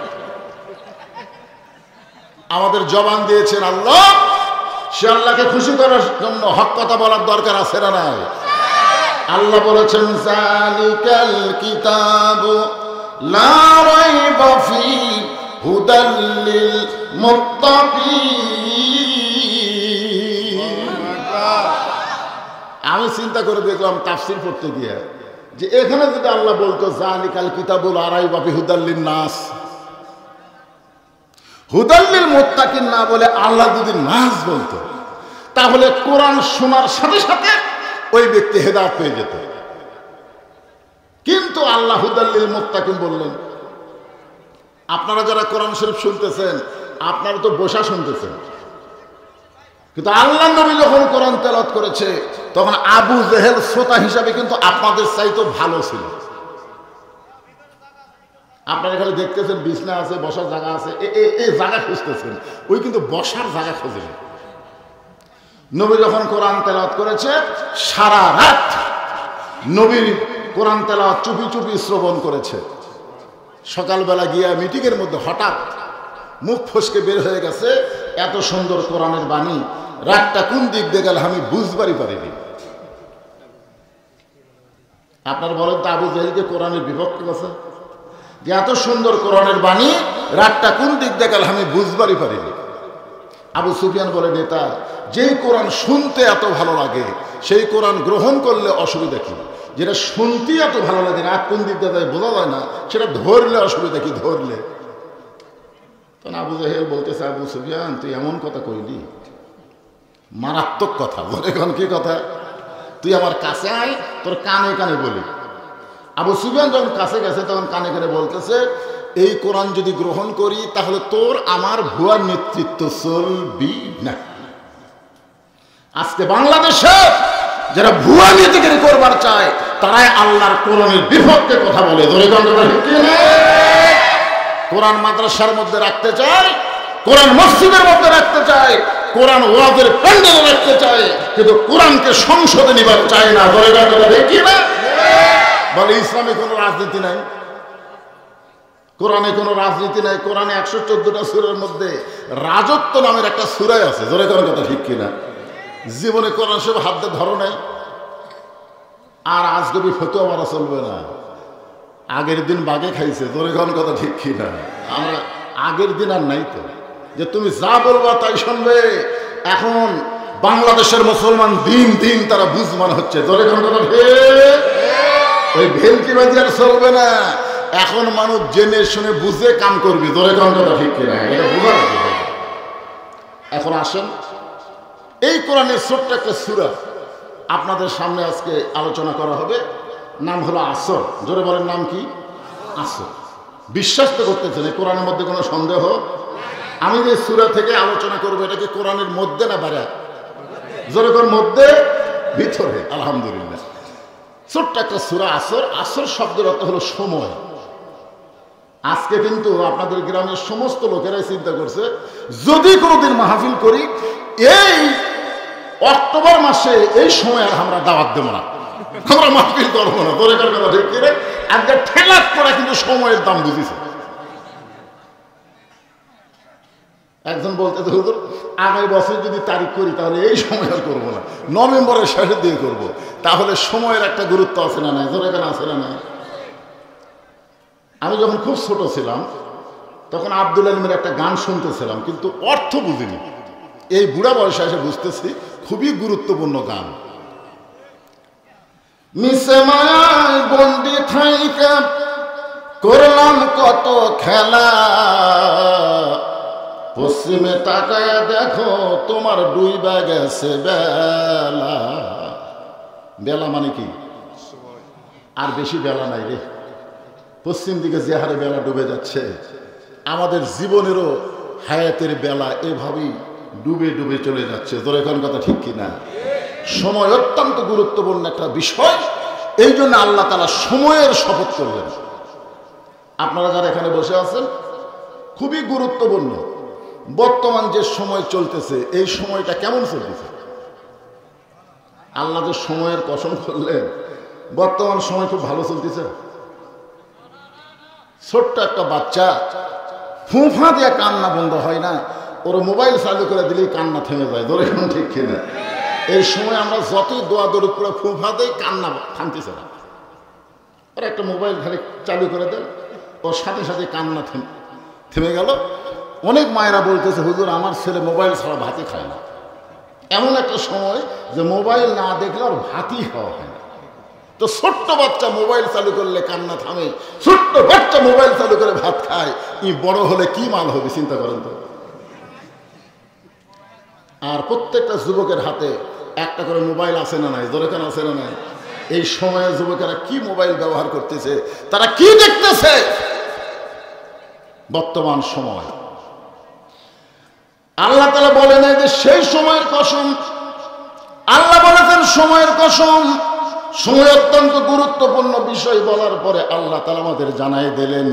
আমাদের জবান দিয়েছেন আল্লাহ, সে আল্লাহকে খুশি করার জন্য হক কথা বলার দরকার আছে না নাই? আল্লাহ বলেছেন যালিকাল কিতাবু লা রাইবা ফীহি হুদাল লিল মুত্তাকিন। আমি চিন্তা করে দেখলাম তাফসীর পড়তে গিয়ে যে এখানে যদি আল্লাহ বলতো যালিকাল কিতাবু লা রাইবা ফীহি হুদাল লিন নাস, হুদাল লিল মুত্তাকিন না বলে আল্লাহ যদি নাস বলতো, তাহলে কোরআন শোনার সাথে সাথে ওই ব্যক্তি হেদায়েত পেয়ে যেত। কিন্তু আল্লাহ হুদাল লিল মুত্তাকিন বললেন। আপনারা যারা কোরআন শরীফ শুনতেছেন আপনারা তো বসা শুনতেছেন, কিন্তু আল্লাহ নবী যখন কোরআন তেলাওয়াত করেছে তখন আবু জেহেল শ্রোতা হিসাবে কিন্তু আপনাদের চাইতে ভালো ছিল। আপনারা খালি দেখতেছেন বিছনা আছে, বসার জায়গা আছে, এই জায়গা খুঁজতেছেন, ওই কিন্তু বসার জায়গা খোঁজেন। নবী যখন কোরআন তেলাওয়াত করেছে সারা রাত নবী কোরআন তেলাওয়াত চুপি চুপি শ্রবণ করেছে। সকালবেলা গিয়া মিটিংয়ের মধ্যে হঠাৎ মুখ ফসকে বের হয়ে গেছে, এত সুন্দর কোরআনের বাণী, রাতটা কোন দিক দিয়ে গেল আমি বুঝবারই পারিনি। আপনার বলেন তো আবু জাহেলকে কোরআনের বিপক্ষে আছে যে এত সুন্দর কোরআনের বাণী, রাতটা কোন দিক দিয়ে গেল আমি বুঝবারই পারিনি। আবু সুফিয়ান বলে নেতা, যেই কোরআন শুনতে এত ভালো লাগে সেই কোরআন গ্রহণ করলে অসুবিধা কি? যেটা শুনতে এত ভালো লাগে রাত কোন দিক দিয়ে বোঝা যায় না, সেটা ধরলে অসুবিধা কি? ধরলে তখন আবু জাহেল বলতেছে আবু সুফিয়ান তুই এমন কথা কইলি, মারাত্মক কথা। বলে এখন কি কথা? তুই আমার কাছে আয়, তোর কানে কানে বলি। আবু সুফিয়ান যখন কাছে গেছে তখন কানে কানে বলতেছে এই কোরআন যদি গ্রহণ করি তাহলে তোর আমার ভুয়ার নেতৃত্ব চলবি না। আজকে বাংলাদেশে যারা ভুয়া নীতিগিরি করবার চায় তারাই আল্লাহর কোরআনের বিপক্ষে কথা বলে। কোরআন মাদ্রাসার মধ্যে রাখতে চায়, কোরআন মসজিদের মধ্যে রাখতে চায়, কোরআন ওয়াজের প্যান্ডেলে রাখতে চায়, কিন্তু কোরআনকে সংসদে নিবার চায় না। বলে ইসলামে কোনো রাজনীতি নাই, কোরআনে কোনো রাজনীতি নাই। কোরআনে 114টা সূরার মধ্যে রাজত্ব নামের একটা সূরা আছে। জোরে করার কথা ঠিক কিনা? জীবনে কোরআন সব হাত দিয়ে ধরো নাই। আর আজগবি ফতোয়া মারা চলবে না, আগের দিন বাগে খাইছে। জোরে করার কথা ঠিক কিনা? আমরা আগের দিন আর নাই তো যে তুমি যা বলবা তাই শুনবে। এখন বাংলাদেশের মুসলমান দিন দিন তারা বুঝমান হচ্ছে। জোরে করার কথা ঠিক, ওই ভেলকিবাজি আর চলবে না। এখন মানুষ জেনে শুনে বুঝে কাম করবে। জোরে করার কথা ঠিক কিনা? এটা বুঝা লাগবে। এখন আসেন, এই কোরআনের ছোট্ট একটা সূরা আপনাদের সামনে আজকে আলোচনা করা হবে। নাম হলো আসর। জোরে বলেন নাম কি? আসর। বিশ্বাস তো করতেছেন এই কোরআনের মধ্যে কোনো সন্দেহ? আমি যে সূরা থেকে আলোচনা করবো এটা কি কোরআনের মধ্যে না বাইরে? জোরে কোন মধ্যে, ভিতরে। আলহামদুলিল্লাহ, ছোট্ট একটা সূরা আসর। আসর শব্দের অর্থ হলো সময়। আজকে কিন্তু আপনাদের গ্রামের সমস্ত লোকেরাই চিন্তা করছে যদি কোনোদিন মাহফিল করি এই অক্টোবর মাসে এই সময় আর আমরা দাওয়াত দেব না। আমরা মাহফিল করবো না, তোর এখানে কথা ঠিক কিরে? আজকে ঠেলাট করা কিন্তু সময়ের দাম বুঝিছে। একজন বলতে হুজুর আগামী বছর যদি তারিখ করি তাহলে এই সময় আর করবো না, নভেম্বরের শেষের দিকে করবো। তাহলে সময়ের একটা গুরুত্ব আছে না নাই? তোর এখানে আছে না নাই? আমি যখন খুব ছোট ছিলাম তখন আব্দুল আলিমের একটা গান শুনতেছিলাম, কিন্তু অর্থ বুঝিনি। এই বুড়া বয়সে এসে বুঝতেছি খুবই গুরুত্বপূর্ণ গান। মিশে মায়ায় বন্দি থাইকা করলাম কত খেলা, পশ্চিমে তাকায় দেখো তোমার ডুইবা গেছে বেলা। বেলা মানে কি? আর বেশি বেলা নাই রে। পশ্চিম দিকে যে হারে বেলা ডুবে যাচ্ছে, আমাদের জীবনেরও হায়াতের বেলা এভাবেই ডুবে ডুবে চলে যাচ্ছে। তোর এখন কথা ঠিক কিনা? সময় অত্যন্ত গুরুত্বপূর্ণ একটা বিষয়, এই জন্য আল্লাহ তাআলা সময়ের শপথ করলেন। আপনারা যারা এখানে বসে আছেন, খুবই গুরুত্বপূর্ণ বর্তমান যে সময় চলতেছে, এই সময়টা কেমন চলতেছে? আল্লাহ যে সময়ের কসম করলেন, বর্তমান সময় খুব ভালো চলতেছে। ছোট্ট একটা বাচ্চা ফুঁফা দিয়ে কান্না বন্ধ হয় না, ওর মোবাইল চালু করে দিলেই কান্না থেমে যায়। ধরে এখন ঠিক কিনা? এই সময় আমরা যতই দোয়া দরুদ করে ফুঁফা দেই, কান্না থামতেছে না। ওরা একটা মোবাইল খালি চালু করে দেন, ওর সাথে সাথে কান্না থেমে গেল। অনেক মায়েরা বলতেছে হুজুর আমার ছেলে মোবাইল ছাড়া ভাতই খায় না। এমন একটা সময় যে মোবাইল না দেখলে আর ভাতই খাওয়া হয় না। তো ছোট্ট বাচ্চা মোবাইল চালু করলে কান্না থামে, ছোট্ট বাচ্চা মোবাইল চালু করে ভাত খায়, ই বড় হলে কি মাল হবে চিন্তা করেন তো। আর প্রত্যেকটা যুবকের হাতে একটা করে মোবাইল আছে না নাই? দরকার আছে না নাই? এই সময়ে যুবকেরা কি মোবাইল ব্যবহার করতেছে, তারা কি দেখতেছে? বর্তমান সময় আল্লাহ তাআলা বলে নাই যে সেই সময়ের কসম। আল্লাহ বলেছেন সময়ের কসম। সময় অত্যন্ত গুরুত্বপূর্ণ বিষয় বলার পরে আল্লাহ তাআলা আমাদের জানাই দিলেন,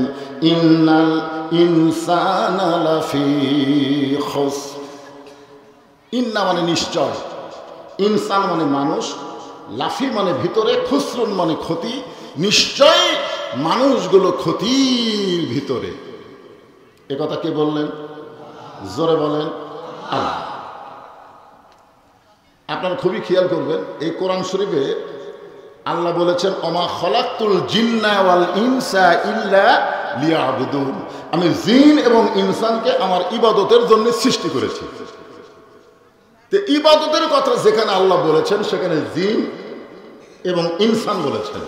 ইন্নাল ইনসানা লাফি খুসর। ইন্না মানে নিশ্চয়, ইনসান মানে মানুষ, লাফি মানে ভিতরে, খুসরুন মানে ক্ষতি। নিশ্চয় মানুষগুলো ক্ষতির ভিতরে। এ কথা কে বললেন? জোরে বলেন আল্লাহ। আপনারা খুবই খেয়াল করবেন, এই কোরআন শরীফে আল্লাহ বলেছেন ওমা খলাকতুল জিন্না ওয়াল ইনসা ইল্লা লিয়াবুদুন। আমি জিন এবং ইনসানকে আমার ইবাদতের জন্য সৃষ্টি করেছি। তো ইবাদতের কথা যেখানে আল্লাহ বলেছেন সেখানে জিন এবং ইনসান বলেছেন,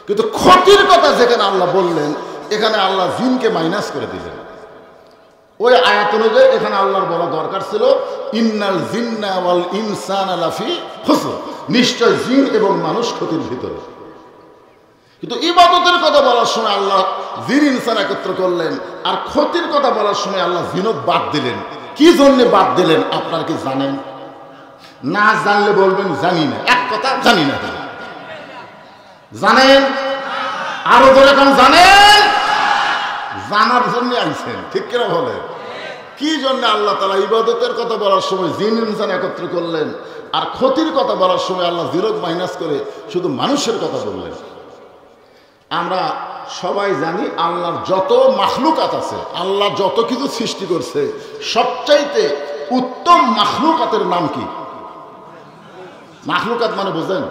কিন্তু ক্ষতির কথা যেখানে আল্লাহ বললেন এখানে আল্লাহ জিনকে মাইনাস করে দিলেন। ওই আয়াত অনুযায়ী এখানে আল্লাহর বলা দরকার ছিল ইন্নাল জিন্না ওয়াল ইনসানা লাফি খুসর, নিশ্চয় জিন এবং মানুষ ক্ষতির ভিতরে। কিন্তু ইবাদতের কথা বলার সময় আল্লাহ জিন ইনসান একত্র করলেন, আর ক্ষতির কথা বলার সময় আল্লাহ জিনত বাদ দিলেন। কি জন্য বাদ দিলেন আপনারা কি জানেন? না জানলে বলবেন জানি না। এক কথা জানি না। জানেন? আরো ধরে এখন জানেন? জানার জন্য আইছেন, ঠিক কিনা বলে? কি জন্য আল্লাহ তাআলা ইবাদতের কথা বলার সময় জিন ইনসান একত্র করলেন, আর ক্ষতির কথা বলার সময় আল্লাহ জিরোক মাইনাস করে শুধু মানুষের কথা বললেন? আমরা সবাই জানি আল্লাহর যত মাখলুকাত আছে, আল্লাহ যত কিছু সৃষ্টি করছে, সবচাইতে উত্তম মাখলুকাতের নাম কি? মাখলুকাত মানে বুঝেন?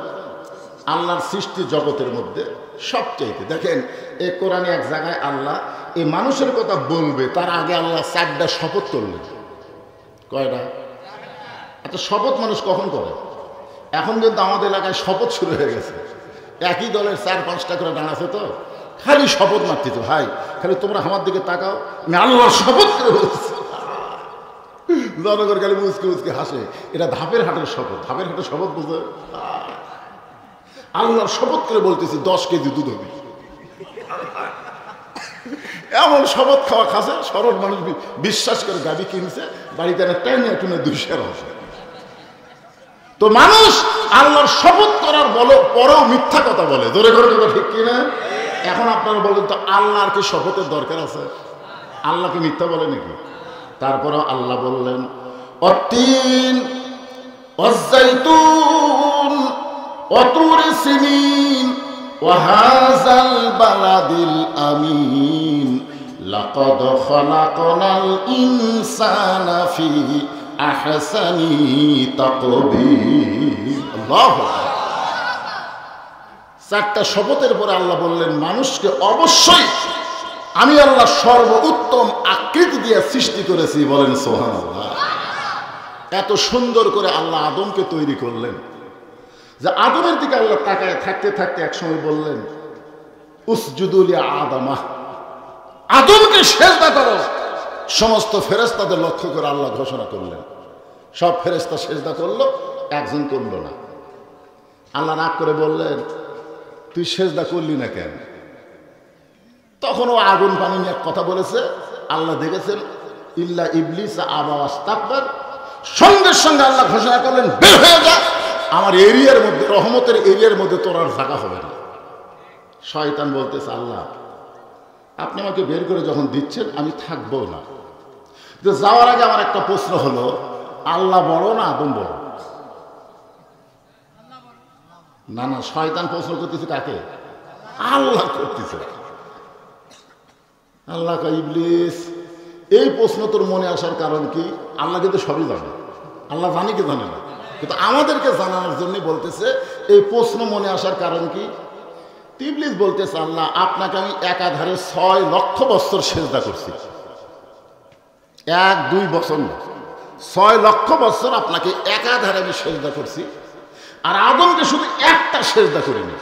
আল্লাহর সৃষ্টি জগতের মধ্যে সবচাইতে। দেখেন এই কোরআনে এক জায়গায় আল্লাহ এই মানুষের কথা বলবে, তার আগে আল্লাহ 4টা শপথ করলেন। কয়টা? আচ্ছা, শপথ মানুষ কখন করে? এখন কিন্তু আমাদের এলাকায় শপথ শুরু হয়ে গেছে। একই দলের 4-5টা করে দাঁড়াচ্ছে, তো খালি শপথ মারতেছে। ভাই খালি তোমরা আমার দিকে তাকাও, আমি আল্লাহর শপথ করে বলছি। জনগণ খালি মুচকে মুচকে হাসে। এটা ধাপের হাটের শপথ। ধাপের হাটের শপথ বুঝে? আল্লাহর শপথ করে বলতেছি 10 কেজি দুধ হবে। এমন শপথ খাওয়া খাসে সরল মানুষ বিশ্বাস করে গাড়ি কিনছে, বাড়িতে টাইনে টুনে 200 আছে। তো মানুষ আল্লাহর শপথ করার পরেও মিথ্যা কথা বলে। জোরে করে কথা ঠিক কিনা? এখন আপনারা বলেন তো আল্লাহর কি শপথের দরকার আছে? আল্লাহকে মিথ্যা বলে নাকি? তারপরেও আল্লাহ বললেন অত্তিন ওয়াজ্জাইতুন وطور سنين وهذا البلد الأمين لقد خلقنا الإنسان في أحسن تقويم الله চারটা শপথের পরে আল্লাহ বললেন মানুষকে অবশ্যই আমি আল্লাহ সর্বোত্তম আকৃতি দিয়ে সৃষ্টি করেছি বলেন সুবহানাল্লাহ এত সুন্দর করে আল্লাহ আদমকে তৈরি করলেন যে আদমের দিকে আল্লাহ তাকায় থাকতে থাকতে একসময় বললেন উসজুদু লি আদমা আদমকে সিজদা করো সমস্ত ফেরেশতাদের লক্ষ্য করে আল্লাহ ঘোষণা করলেন সব ফেরেশতা সিজদা করলো একজন করলো না আল্লাহ রাগ করে বললেন তুই সিজদা করলি না কেন তখন ও আগুন পানি নিয়ে কথা বলেছে আল্লাহ দেখেছেন ইল্লা ইবলিস আবা ওয়াস্তাকবার সঙ্গে সঙ্গে আল্লাহ ঘোষণা করলেন বের হয়ে যা আমার এরিয়ার মধ্যে রহমতের এরিয়ার মধ্যে তোর আর জায়গা হবে না শয়তান বলতেছে আল্লাহ আপনি আমাকে বের করে যখন দিচ্ছেন আমি থাকবো না তো যাওয়ার আগে আমার একটা প্রশ্ন হলো আল্লাহ বড় না আদম বড় না না শয়তান প্রশ্ন করতেছে কাকে আল্লাহ করতেছে আল্লাহ কয় ইবলিস এই প্রশ্ন তোর মনে আসার কারণ কি আল্লাহ কিন্তু সবই জানে আল্লাহ জানি কি জানে না কিন্তু আমাদেরকে জানানোর জন্য বলতেছে এই প্রশ্ন মনে আসার কারণ কি ইবলিস বলতেছে আল্লাহ আপনাকে আমি একাধারে 6 লক্ষ বছর সিজদা করছি 1-2 বছর না 6 লক্ষ বছর আপনাকে একাধারে আমি সিজদা করছি আর আদমকে শুধু একটা সিজদা করিনি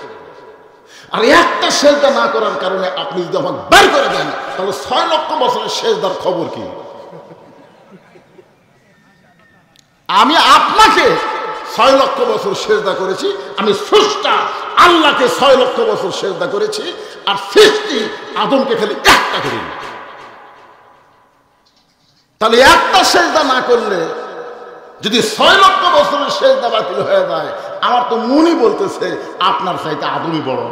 আর একটা সিজদা না করার কারণে আপনি যদি আমাকে বের করে দেন তাহলে 6 লক্ষ বছরের সিজদার খবর কি আমি আপনাকে 6 লক্ষ বছর সিজদা করেছি আমি স্রষ্টা আল্লাহকে 6 লক্ষ বছর সিজদা করেছি আর সৃষ্টি আদমকে খালি একটা করিনি তাহলে একটা সিজদা না করলে যদি 6 লক্ষ বছরের সিজদা বাতিল হয়ে যায় আমার তো মনই বলতেছে আপনার চাইতে আদমই বড়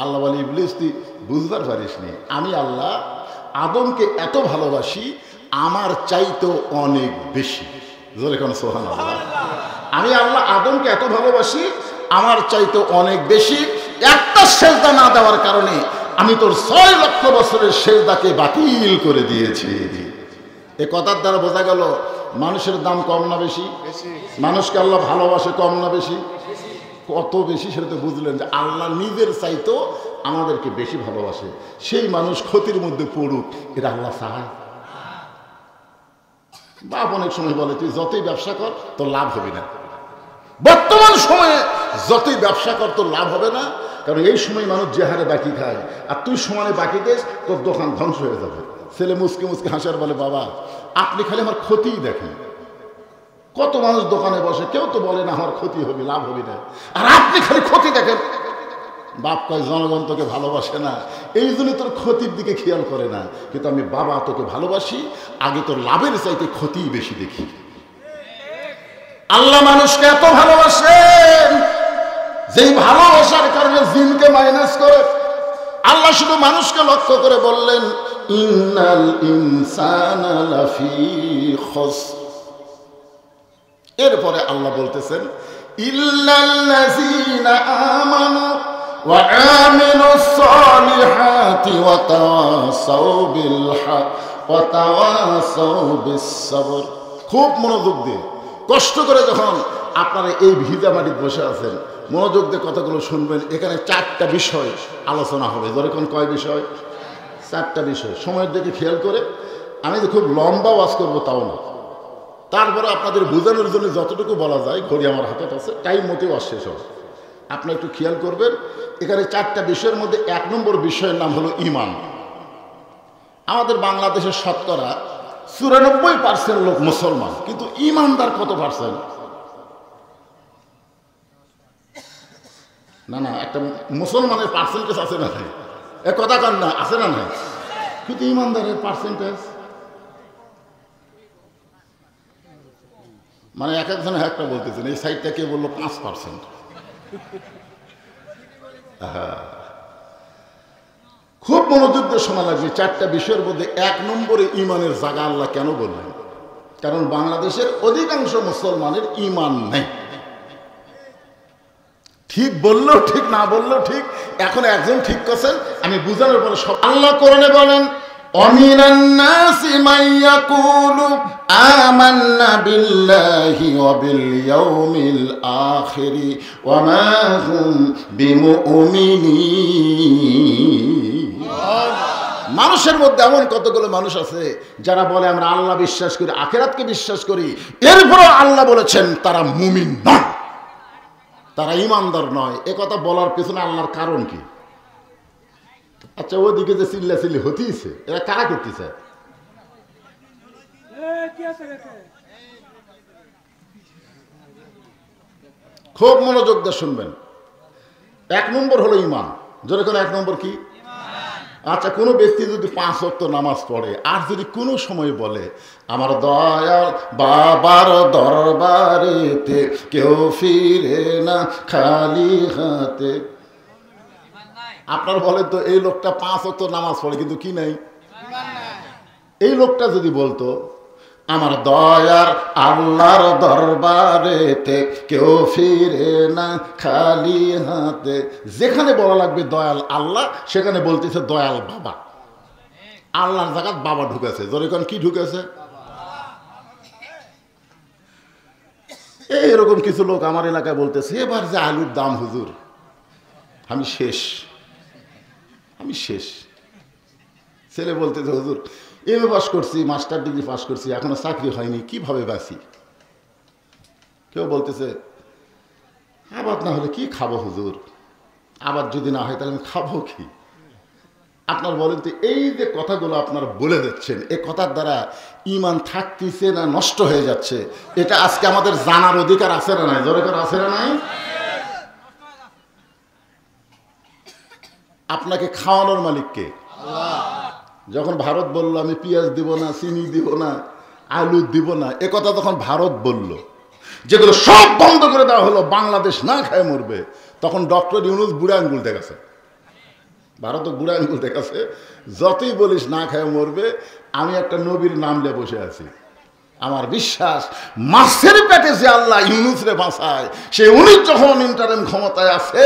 আল্লাহ বলে ইবলিস তুই বুঝবার পারিসনি আমি আল্লাহ আদমকে এত ভালোবাসি আমার চাইতেও অনেক বেশি জোরে কোন সুবহানাল্লাহ আমি আল্লাহ আদমকে এত ভালোবাসি আমার চাইতেও অনেক বেশি একটা সিজদা না দেওয়ার কারণে আমি তোর 6 লক্ষ বছরের সিজদাকে বাতিল করে দিয়েছি এই কথার দ্বারা বোঝা গেল মানুষের দাম কম না বেশি মানুষকে আল্লাহ ভালোবাসে কম না বেশি কত বেশি সেটা তো বুঝলেন যে আল্লাহ নিজের চাইতেও আমাদেরকে বেশি ভালোবাসে সেই মানুষ ক্ষতির মধ্যে পড়ুক এটা আল্লাহ চায় বাপ অনেক সময় বলে তুই যতই ব্যবসা কর তোর লাভ হবে না বর্তমান সময়ে যতই ব্যবসা কর তোর লাভ হবে না কারণ এই সময় মানুষ যে হারে বাকি খায় আর তুই সমানে বাকি দিস তোর দোকান ধ্বংস হয়ে যাবে ছেলে মুসকে মুসকে হাসার বলে বাবা আপনি খালি আমার ক্ষতিই দেখেন কত মানুষ দোকানে বসে কেউ তো বলে না আমার ক্ষতি হবে লাভ হবে না আর আপনি খালি ক্ষতি দেখেন বাপ কয় জনগণ তোকে ভালোবাসে না এই জন্য তোর ক্ষতির দিকে খেয়াল করে না কিন্তু আমি বাবা তোকে ভালোবাসি আগে তোর লাভের চাইতে ক্ষতিই বেশি দেখি আল্লাহ মানুষকে এত ভালোবাসেন যেই ভালোবাসার কারণে জিনকে মাইনাস করে আল্লাহ শুধু মানুষকে লক্ষ্য করে বললেন ইন্নাল ইনসানা লাফি খুসর এরপরে আল্লাহ বলতেছেন ইল্লাল্লাযীনা আমানু ওয়া আমিলুস সালিহাতি ওয়া তাওয়াসাউ বিল হক ওয়া তাওয়াসাউ বিস সবর খুব মনোযোগ দিয়ে কষ্ট করে যখন আপনারা এই ভিজা মাটিতে বসে আছেন মনোযোগ দিয়ে কথাগুলো শুনবেন এখানে 4টা বিষয় আলোচনা হবে যেরকম কয় বিষয় 4টা বিষয় সময়ের দিকে খেয়াল করে আমি তো খুব লম্বা ওয়াজ করবো তাও না তারপরে আপনাদের বোঝানোর জন্য যতটুকু বলা যায় ঘড়ি আমার হাতে আছে টাইম মতো ওয়াজ শেষ হবে আপনি একটু খেয়াল করবেন এখানে 4টা বিষয়ের মধ্যে 1 নম্বর বিষয়ের নাম হলো ঈমান আমাদের বাংলাদেশের শতকরা 94% লোক মুসলমান কিন্তু ঈমানদার কত পার্সেন্ট না না একটা মুসলমানের পার্সেন্টেজ আছে না নাই এ কথা কান না আছে না নাই কিন্তু ঈমানদারের পার্সেন্টেজ মানে এক একজনে একটা বলতেছেন এই সাইডটা কে বললো 5%। খুব মনোযোগ দিয়ে শোনা লাগবে 4টা বিষয়ের মধ্যে 1 নম্বরে ঈমানের জায়গা আল্লাহ কেন বললেন কারণ বাংলাদেশের অধিকাংশ মুসলমানের ঈমান নেই ঠিক বললেও ঠিক, না বললেও ঠিক। এখন একজন ঠিক করছেন, আমি বুঝানোর পরে সব। আল্লাহ কোরআনে বলেন, অমিনান নাসি মাইয়াকুলু আমান্না বিল্লাহি ওয়া বিল ইয়াউমিল আখিরি ওয়া মা হুম বিমুমিনিন। মানুষের মধ্যে এমন কতগুলো মানুষ আছে যারা বলে আমরা আল্লাহ বিশ্বাস করি, আখিরাতকে বিশ্বাস করি, এরপরও আল্লাহ বলেছেন তারা মুমিন নয়, তারা ইমানদার নয়। এ কথা বলার পেছনে আল্লাহর কারণ কি? আচ্ছা, ওদিকে যে চিল্লাচিল্লি হতেইছে, এরা কারা করতেছে? খুব মনোযোগ দিয়ে শুনবেন। 1 নম্বর হলো ইমান। জোরে করে 1 নম্বর কি? আচ্ছা, কোনো ব্যক্তি যদি 5 ওয়াক্ত নামাজ পড়ে আর যদি কোনো সময় বলে আমার দয়াল বাবার দরবারেতে কেউ ফিরে না খালি হাতে, আপনার বলেন তো এই লোকটা 5 ওয়াক্ত নামাজ পড়ে কিন্তু কি নাই? এই লোকটা যদি বলতো আমার দয়ার আল্লাহর দরবারেতে কেউ ফিরে না খালি হাতে, যেখানে বলা লাগবে দয়াল আল্লাহ সেখানে বলতেছে দয়াল বাবা। আল্লাহর জায়গায় বাবা ঢুকেছে। যখন কি ঢুকেছে? এরকম কিছু লোক আমার এলাকায় বলতেছে এবার যে আলুর দাম হুজুর, আমি শেষ। ছেলে বলতেছে হুজুর এমএ পাস করছি, মাস্টার ডিগ্রি পাস করছি, এখনো চাকরি হয়নি, কিভাবে বাঁচি? কেউ বলতেছে আবাদ না হলে কি খাবো হুজুর, আবাদ যদি না হয় তাহলে আমি খাবো কি? আপনার বলেন তো এই যে কথাগুলো আপনারা বলে যাচ্ছেন, এ কথার দ্বারা ইমান থাকতেছে না নষ্ট হয়ে যাচ্ছে? এটা আজকে আমাদের জানার অধিকার আছে না নাই? দরকার আছে না নাই? আপনাকে খাওয়ানোর মালিক কে? যখন ভারত বলল আমি পেঁয়াজ দিব না, চিনি দিব না, আলু দিব না, এ কথা তখন ভারত বলল, যেগুলো সব বন্ধ করে দেওয়া হলো, বাংলাদেশ না খায় মরবে, তখন ডক্টর ইউনূস বুড়া আঙ্গুল দেখাছে। ভারতও বুড়া আঙ্গুল দেখাছে, যতই বলিস না খায় মরবে, আমি একটা নবীর নাম নিয়ে বসে আছি। আমার বিশ্বাস মাছের পেটে যে আল্লাহ ইউনূসরে বাঁচায়, সে উনি যখন ইন্টারিম ক্ষমতায় আছে,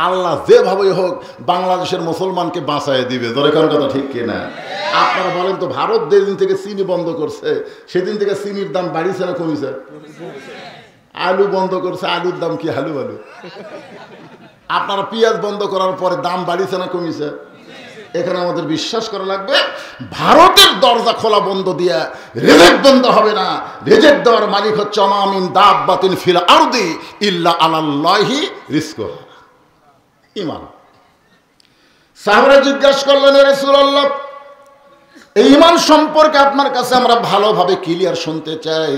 আল্লাহ যেভাবেই হোক বাংলাদেশের মুসলমানকে বাঁচায় দিবে। দরকার কথা ঠিক কিনা? আপনারা বলেন তো ভারত যেদিন থেকে চিনি বন্ধ করছে সেদিন থেকে চিনির দাম বাড়িছে না কমিছে? আলু বন্ধ করছে, আলুর দাম কি আলু? আপনারা পেঁয়াজ বন্ধ করার পরে দাম বাড়িছে না কমিছে? এখানে আমাদের বিশ্বাস করা লাগবে ভারতের দরজা খোলা বন্ধ দিয়া রেজেক বন্ধ হবে না। রেজেক দেওয়ার মালিক হচ্ছে অমামিন দাব্বাতিন ফিল আরদি ইল্লা আলাল্লাহি রিজকুহা। ঈমান। সাহাবারা জিজ্ঞাসা করলেন হে রাসূলুল্লাহ, এই ঈমান সম্পর্কে আপনার কাছে আমরা ভালোভাবে ক্লিয়ার শুনতে চাই।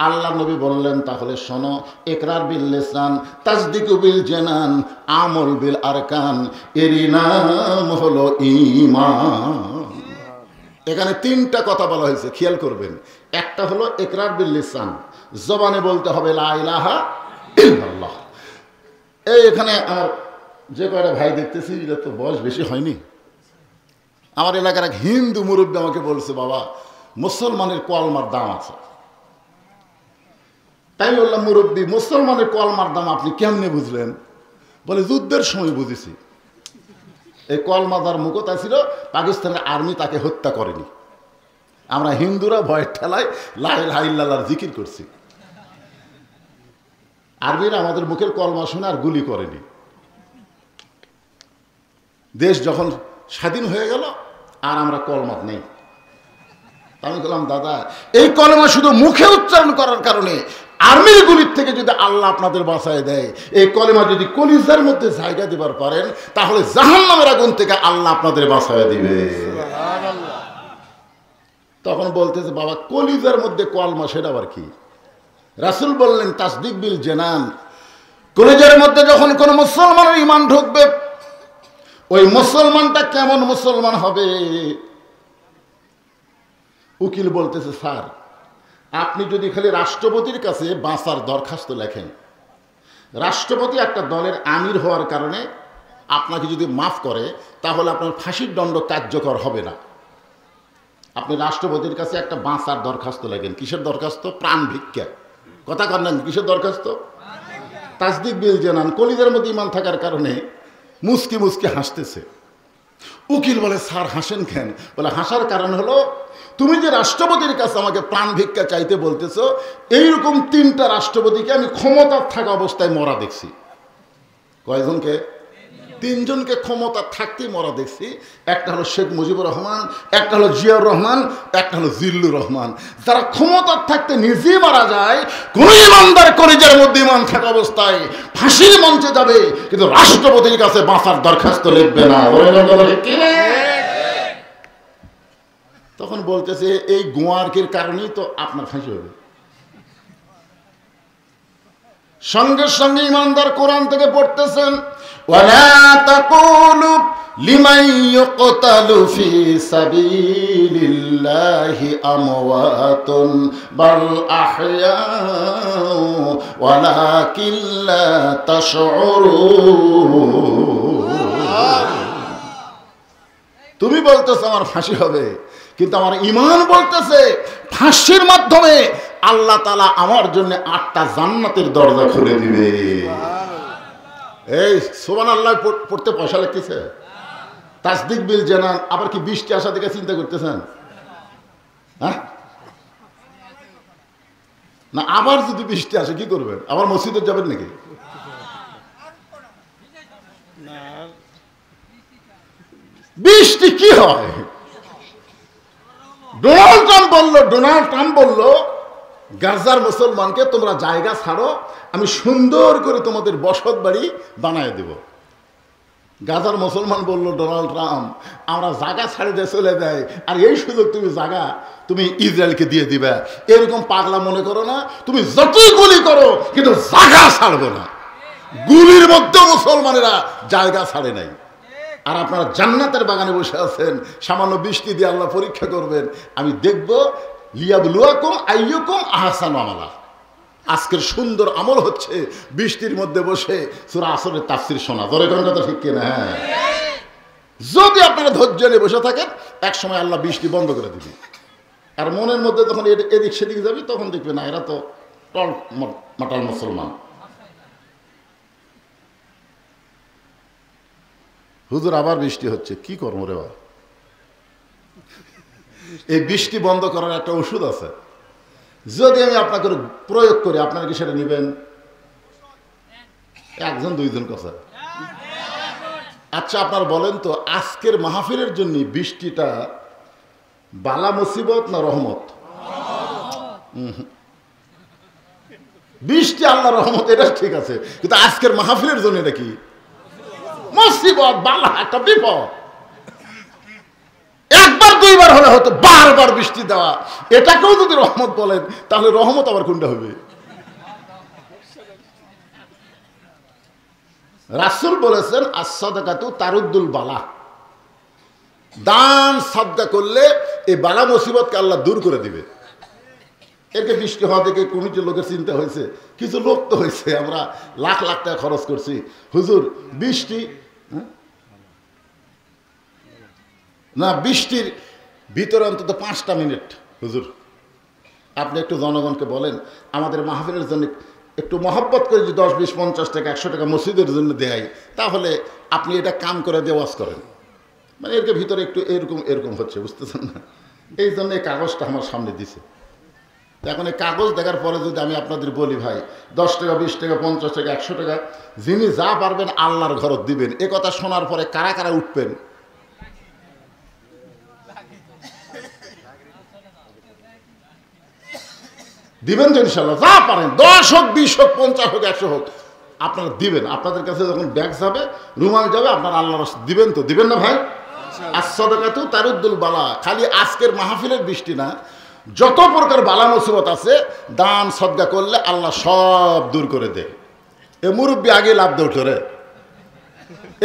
আল্লাহ নবী বললেন তাহলে শোনো, ইকরার বিল লিসান, তাসদিকু বিল জানান, আমল বিল আরকান, এরই নাম হলো ঈমান। এখানে 3টা কথা বলা হয়েছে, খেয়াল করবেন। একটা হলো ইকরার বিল লিসান, জবানে বলতে হবে লা ইলাহা ইল্লাল্লাহ। এখানে আর যে কয়টা ভাই দেখতেছি এটা তো বয়স বেশি হয়নি। আমার এলাকার এক হিন্দু মুরব্বী আমাকে বলছে বাবা মুসলমানের কলমার দাম আছে। তাই বললাম মুরব্বী মুসলমানের কলমার দাম আপনি কেমনে বুঝলেন? বলে যুদ্ধের সময় বুঝেছি। এই কলমা যার মুখতা ছিল পাকিস্তানের আর্মি তাকে হত্যা করেনি, আমরা হিন্দুরা ভয়ের ঠেলায় লা ইলাহা ইল্লাল্লাহর জিকির করছি। আর্মিরা আমাদের মুখের কলমা শুনে আর গুলি করেনি। দেশ যখন স্বাধীন হয়ে গেল আর আমরা কলমা নেই। আমি বললাম দাদা এই কলমা শুধু মুখে উচ্চারণ করার কারণে আর্মির গুলির থেকে যদি আল্লাহ আপনাদের বাঁচায় দেয়, এই কলমা যদি কলিজার মধ্যে জায়গা দেবার পারেন, তাহলে জাহান্নামের আগুন থেকে আল্লাহ আপনাদের বাঁচায় দিবে। তখন বলতেছে বাবা কলিজার মধ্যে কলমা সেটা আবার কি? রাসূল বললেন তাসদিক বিল জানান, কলিজার মধ্যে যখন কোন মুসলমানের ঈমান ঢুকবে, ওই মুসলমানটা কেমন মুসলমান হবে? উকিল বলতেছে স্যার আপনি যদি খালি রাষ্ট্রপতির কাছে বাঁচার দরখাস্ত লেখেন, রাষ্ট্রপতি একটা দলের আমির হওয়ার কারণে আপনাকে যদি মাফ করে, তাহলে আপনার ফাঁসির দণ্ড কার্যকর হবে না। আপনি রাষ্ট্রপতির কাছে একটা বাঁচার দরখাস্ত লেখেন। কিসের দরখাস্ত? প্রাণ ভিক্ষা। কথা কর না, কিসের দরখাস্ত? তাসদিক বিল জানান, কলিজার মধ্যে ইমান থাকার কারণে মুস্কি মুস্কি হাসতেছে। উকিল বলে, স্যার হাসেন কেন? বলে, হাসার কারণ হলো তুমি যে রাষ্ট্রপতির কাছে আমাকে প্রাণ ভিক্ষা চাইতে বলতেছো, এইরকম 3টা রাষ্ট্রপতিকে আমি ক্ষমতার থাকা অবস্থায় মরা দেখছি। কয়জনকে? 3 জনকে ক্ষমতা থাকতেই মরা দেখছি। একটা হলো শেখ মুজিবুর রহমান, একটা হলো জিয়াউর রহমান, একটা হলো জিল্লুর রহমান। যারা ক্ষমতার থাকতে নিজেই মারা যায়, কোন ইমানদার কলিজার মধ্যে ইমান থাকা অবস্থায় ফাঁসির মঞ্চে যাবে, কিন্তু রাষ্ট্রপতির কাছে বাঁচার দরখাস্ত লিখবে না। তখন বলতেছে, এই গোয়ার্কের কারণেই তো আপনার ফাঁসি হবে। সঙ্গে সঙ্গে ইমানদার কোরআন থেকে পড়তেছেন, ওয়ালা তাকুলু লিমান ইউকতালু ফি সাবিলিল্লাহি আমওয়াতুন বাল আহইয়াউ ওয়ালাকিন লা তাশউরুন। তুমি বলতেছো আমার ফাঁসি হবে, কিন্তু আমার ঈমান বলতেছে ফাঁসির মাধ্যমে আল্লাহ তাআলা আমার জন্য 8টা জান্নাতের দরজা খুলে দিবে। এই সুবহানাল্লাহ পড়তে পয়সা লাগতেছে। তাসদিক বিল জানান, আবার কি বৃষ্টি আসা থেকে চিন্তা করতেছেন? হ্যাঁ না, আবার যদি বৃষ্টি আসে কি করবেন? আবার মসজিদে যাবেন নাকি? বৃষ্টি কি হয়? ডোনাল্ড ট্রাম্প বলল গাজার মুসলমানকে তোমরা জায়গা ছাড়ো, আমি সুন্দর করে তোমাদের বসত বাড়ি বানায় দেব। গাজার মুসলমান বলল, ডোনাল্ড ট্রাম্প আমরা জায়গা ছাড়ে দিয়ে চলে দেয়, আর এই সুযোগ তুমি ইসরায়েলকে দিয়ে দিবে। এরকম পাগলা মনে করো না, তুমি যতই গুলি করো কিন্তু জায়গা ছাড়বো না। গুলির মধ্যে মুসলমানেরা জায়গা ছাড়ে নাই। আর আপনারা জান্নাতের বাগানে বসে আছেন, সামান্য বৃষ্টি দিয়ে আল্লাহ পরীক্ষা করবেন। আমি দেখব লিয়াবলুয়াকুম আইয়ুকুম আহসানু আমালা। আজকের সুন্দর আমল হচ্ছে বৃষ্টির মধ্যে বসে সূরা আসরের তাফসীর শোনা। ধরে কোন কথা ঠিক কিনা? হ্যাঁ, যদি আপনারা ধৈর্য নিয়ে বসে থাকেন, এক সময় আল্লাহ বৃষ্টি বন্ধ করে দিবে। আর মনের মধ্যে যখন এদিক সেদিক যাবে, তখন দেখবে না এরা তো টল মাটাল মুসলমান। হুজুর আবার বৃষ্টি হচ্ছে, কি করবো রে বাবা? এই বৃষ্টি বন্ধ করার একটা ওষুধ আছে, যদি আমি আপনাকে প্রয়োগ করি, আপনারা কি সেটা নেবেন? 1 2 জন কথা। আচ্ছা আপনার বলেন তো, আজকের মাহফিলের জন্য বৃষ্টিটা বালা মুসিবত না রহমত? বৃষ্টি আল্লাহ রহমত, এটা ঠিক আছে, কিন্তু আজকের মাহফিলের জন্য এটা কি? মুসিবত, বালা, একটা বিপদ। 1 বার 2 বার হলে হতো, বারবার বৃষ্টি দেওয়া, এটাকেও যদি রহমত বলেন, তাহলে রহমত আবার কোনটা হবে? রাসূল বলেছেন, as-সাদাকাতু তারুদ্দুল বালা। দান সাদকা করলে এই বালা মুসিবতকে আল্লাহ দূর করে দিবে। একে বৃষ্টি হওয়া দেখে কমিটির লোকের চিন্তা হয়েছে, কিছু লোক তো হয়েছে, আমরা লাখ লাখ টাকা খরচ করছি, হুজুর বৃষ্টি না, বৃষ্টির ভিতরে অন্তত 5টা মিনিট হুজুর আপনি একটু জনগণকে বলেন আমাদের মাহফিলের জন্য একটু মহব্বত করে, যে 10 20 50 টাকা 100 টাকা মসজিদের জন্য দেয়, তাহলে আপনি এটা কাম করে দিয়ে ওয়াজ করেন। মানে এর ভিতরে একটু এরকম হচ্ছে, বুঝতেছেন না? এই জন্য এই কাগজটা আমার সামনে দিছে। এখন এই কাগজ দেখার পরে যদি আমি আপনাদের বলি, ভাই 10 টাকা 20 টাকা 50 টাকা 100 টাকা যিনি যা পারবেন আল্লাহর ঘরত দিবেন, এ কথা শোনার পরে কারা কারা উঠবেন? দিবেন তো ইনশাল্লাহ, যা পারেন, 10 হোক 20 হোক 50 হোক 100 হোক আপনারা দিবেন। আপনাদের কাছে যখন ব্যাগ যাবে, রুমাল যাবে, আপনারা আল্লাহর দিবেন তো, দিবেন না ভাই? as-সাদাকাতু তারুদ্দুল বালা। খালি আজকের মাহফিলের বৃষ্টি না, যত প্রকার বালা মুসিবত আছে, দান সদকা করলে আল্লাহ সব দূর করে দেয়। এ মুরব্বী আগে লাভ দেয় উঠে,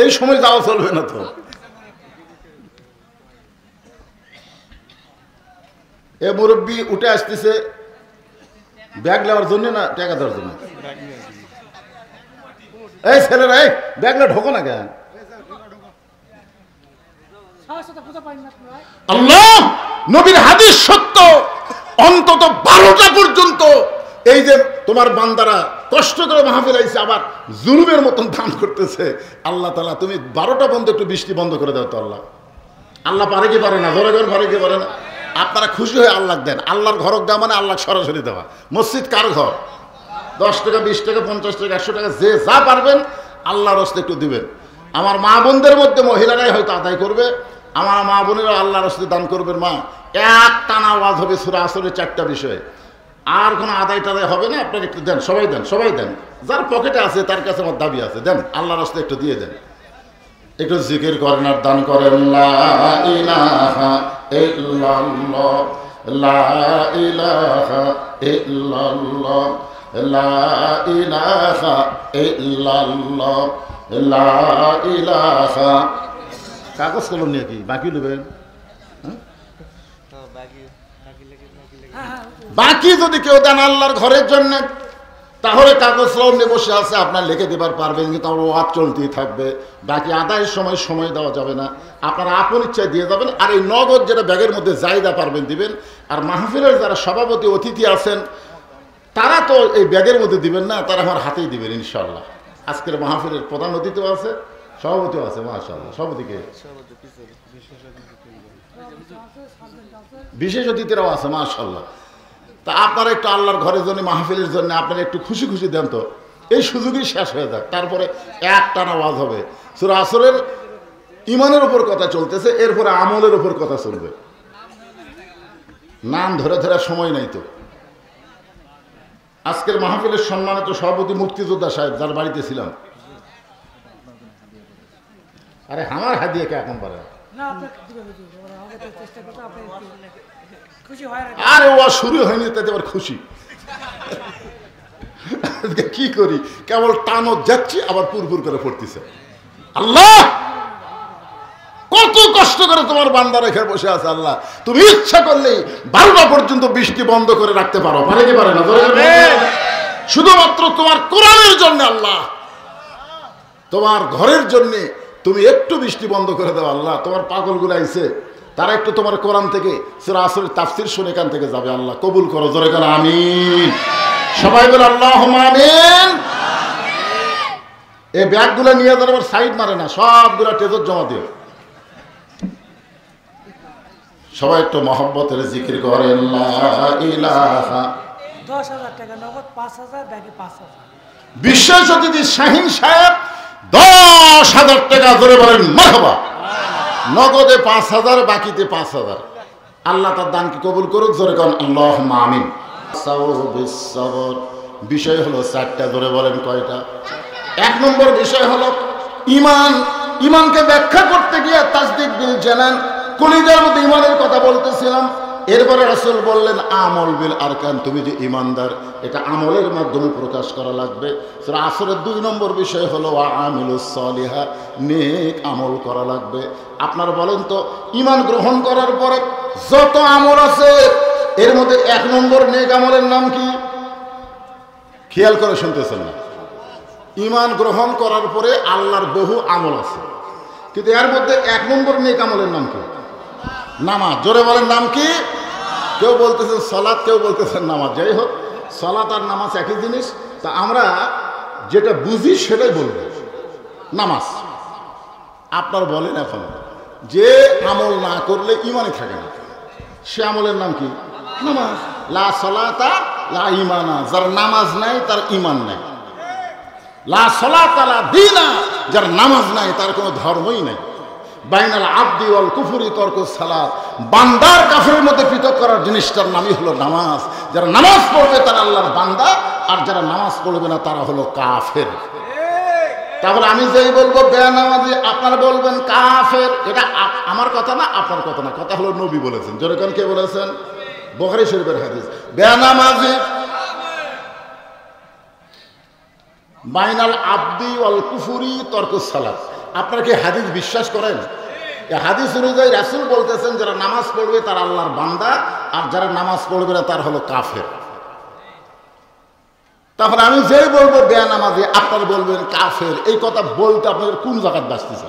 এই সময় যাওয়া চলবে না তো। এ মুরব্বী উঠে আসতেছে ব্যাগ নেওয়ার জন্য না টাকা দেওয়ার জন্য? এই ছেলেরা, এই ব্যাগ না ঢোকো না কেন? আল্লাহ নবীর হাদিস সত্য, অন্তত 12টা পর্যন্ত এই যে তোমার বান্দারা কষ্ট করে মাহফিল আইছে, আবার জুলুমের মতন দান করতেছে। আল্লাহ তাআলা তুমি 12টা বন্ধ একটু বৃষ্টি বন্ধ করে দাও তো আল্লাহ। আল্লাহ পারে কি পারে না? ধরে ধরে পারে কি পারে না? আপনারা খুশি হয়ে আল্লাহ দেন। আল্লাহর ঘরক দেওয়া মানে আল্লাহ সরাসরি দেওয়া। মসজিদ কার ঘর? 10 টাকা 20 টাকা 50 টাকা 100 টাকা যে যা পারবেন আল্লাহর রাস্তায় একটু দিবেন। আমার মা বোনদের মধ্যে মহিলারাই হয়তো আদায় করবে, আমার মা বোনেরা আল্লাহর রাস্তায় দান করবেন। মা এক টানা ওয়াজ হবে সূরা আসরের 4টা বিষয়ে, আর কোনো আদায় টাদায় হবে না। আপনারা একটু দেন, সবাই দেন, সবাই দেন। যার পকেটে আছে তার কাছে আমার দাবি আছে, দেন আল্লাহর রাস্তায় একটু দিয়ে দেন। একটু জিকির করেন আর দান করেন। লা ইলাহা ইল্লাল্লাহ, লা ইলাহা ইল্লাল্লাহ, লা ইলাহা ইল্লাল্লাহ, লা ইলাহা। কাগজ কলম নিয়ে কি বাকি নেবেন? বাকি যদি কেউ দেন আল্লাহর ঘরের জন্য, তাহলে কাগজ কলম নিয়ে বসে আছে, আপনার লিখে দেবার পারবেন, কিন্তু আমার ওয়াজ চলতেই থাকবে। বাকি আদায়ের সময় সময় দেওয়া যাবে না, আপনারা আপন ইচ্ছায় দিয়ে যাবেন। আর এই নগদ যেটা ব্যাগের মধ্যে জায়গা পারবেন দিবেন। আর মাহফিলের যারা সভাপতি অতিথি আছেন তারা তো এই ব্যাগের মধ্যে দিবেন না, তারা আমার হাতেই দিবেন ইনশাআল্লাহ। আজকের মাহফিলের প্রধান অতিথিও আছে, সভাপতিও আছে। মাশাআল্লাহ। সভাপতিকে বিশেষ অতিথিরাও আছে মাশাআল্লাহ। তা আপনারা একটু আল্লাহর ঘরের জন্য, মাহফিলের জন্য আপনারা একটু খুশি খুশি দেন তো। এই সুযোগই শেষ হয়ে যাক, তারপরে এক টানা ওয়াজ হবে। সূরা আসরের ইমানের উপর কথা চলতেছে, এরপরে আমলের উপর কথা চলবে। নাম ধরে ধরে সময় নাই তো। আজকের মাহফিলের সম্মানিত সভাপতি মুক্তিযোদ্ধা সাহেব, যার বাড়িতে ছিলাম। আরে আমার হাদিয়া কে এখন পারে? আরে ও শুরু হয়নি, তাতে আবার খুশি। কি করি, কেবল টানো যাচ্ছি, আবার পুরপুর করে পড়তেছে। আল্লাহ কত কষ্ট করে তোমার বান্দা রেখে বসে আছে। আল্লাহ তুমি ইচ্ছা করলেই 12টা পর্যন্ত বৃষ্টি বন্ধ করে রাখতে পারো, পারে কি পারে না? শুধুমাত্র তোমার কোরআনের জন্য আল্লাহ, তোমার ঘরের জন্য তুমি একটু বৃষ্টি বন্ধ করে দাও আল্লাহ। তোমার পাগলগুলো আইছে, তারা একটু তোমার কোরআন থেকে সূরা আসরের তাফসীর শুনে এখান থেকে যাবে। আল্লাহ কবুল করো, জোরে করে আমিন। সবাই বলে আল্লাহুম্মা আমিন। এই ব্যাগগুলো নিয়ে যারা আবার সাইড মারে না, সবগুলো টেজর জমা দিও। সবাই একটু মহব্বতের জিকির করেন। লা ইলাহা। 10,000 টাকা নগদ, 5,000 ব্যাগে 5,000। বিশেষ অতিথি শাহিন সাহেব 10,000 টাকা, জোরে বলেন মারহাবা। নগদে 5,000, বাকিতে 5,000। আল্লাহ তার দানকে কবুল করুক, জোরে করেন আল্লাহুম্মা আমিন। বিষয় হলো 4টা, জোরে বলেন কয়টা? 1 নম্বর বিষয় হলো ঈমান। ঈমানকে ব্যাখ্যা করতে গিয়ে তাসদীক বিল জানান, কলিজার মধ্যে ঈমানের কথা বলতেছিলাম। এরপরে রাসূল বললেন আমল বিল আরকান, তুমি যে ঈমানদার এটা আমলের মাধ্যমে প্রকাশ করা লাগবে। সূরা আসরের 2 নম্বর বিষয় হলো আমিলুস সলিহা, নেক আমল করা লাগবে। আপনারা বলেন তো, ঈমান গ্রহণ করার পরে যত আমল আছে এর মধ্যে 1 নম্বর নেক আমলের নাম কি? খেয়াল করে শুনতেছেন না? ঈমান গ্রহণ করার পরে আল্লাহর বহু আমল আছে, কিন্তু এর মধ্যে 1 নম্বর নেক আমলের নাম কি? নামাজ। জোরে বলেন নাম কি? কেউ বলতেছেন সালাত, কেউ বলতেছেন নামাজ। যাই হোক, সালাত আর নামাজ একই জিনিস। তা আমরা যেটা বুঝি সেটাই বলবো, নামাজ। আপনার বলেন এখন যে আমল না করলে ঈমানই থাকে না, সে আমলের নাম কি? নামাজ। লা সালাতা লা ঈমানা, যার নামাজ নাই তার ঈমান নাই। লা সালাতা লা দীনা, যার নামাজ নাই তার কোনো ধর্মই নাই। বাইনাল আবদি ওয়াল কুফরি তরকুস সালাত, বান্দার কাফেরের মধ্যে পৃথক করার জিনিসটার নামই হলো নামাজ। যারা নামাজ পড়বে তারা আল্লাহর বান্দা, আর যারা নামাজ পড়বে না তারা হলো কাফের। তাহলে আমি যেই বলবো বেনামাজি, আপনারা বলবেন কাফের। এটা আমার কথা না, আপনার কথা না, কথা হলো নবী বলেছেন। যেরকম কে বলেছেন? বুখারী শরীফের হাদিস, বেনামাজি বাইনাল আবদি ওয়াল কুফরি তরকুস সালাত। আপনারা কি হাদিস বিশ্বাস করেন? এই হাদিস অনুযায়ী রাসূল বলতেছেন যারা নামাজ পড়বে তার আল্লাহর বান্দা, আর যারা নামাজ পড়বে না তার হলো কাফের। তাহলে আমি যেই বলবো বেনামাজি, আপনারা বলবেন কাফের। এই কথা বলতে আপনাদের কোন জায়গায় বাঁচতেছে?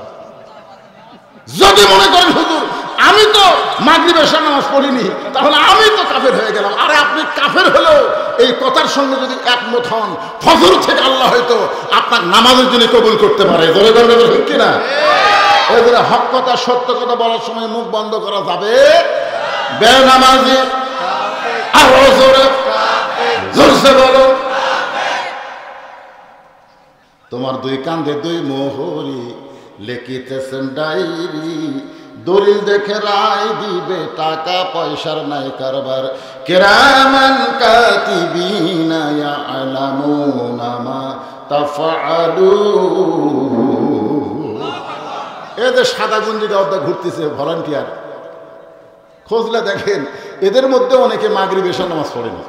যদি মনে করেন হুজুর আমি আমি তো মাগরিব এশার নামাজ পড়িনি, তাহলে আমি তো কাফের হয়ে গেলাম। আরে আপনি কাফের হলেও এই কথার সঙ্গে যদি একমত হন, ফজর থেকে আল্লাহ হয়তো আপনার নামাজের জন্য কবুল করতে পারে। ধরে ধরে ঠিক কিনা? এদের হক কথা সত্য কথা বলার সময় মুখ বন্ধ করা যাবে? বেনামাজি আরো জোরে জোরসে বলো। তোমার দুই কান্দে দুই মোহরি, লিখিতেছেন ডায়েরি, দলিল দেখে রায় দিবে, টাকা পয়সার নাই কারবার। কিরামান কাতিবিনা ইয়ালামুনা মা তাফআলুন। এদের সাদা গঞ্জি গাওয়া ঘুরতেছে ভলান্টিয়ার, খোঁজলে দেখেন এদের মধ্যে অনেকে মাগরিব এশার নামাজ পড়েনি,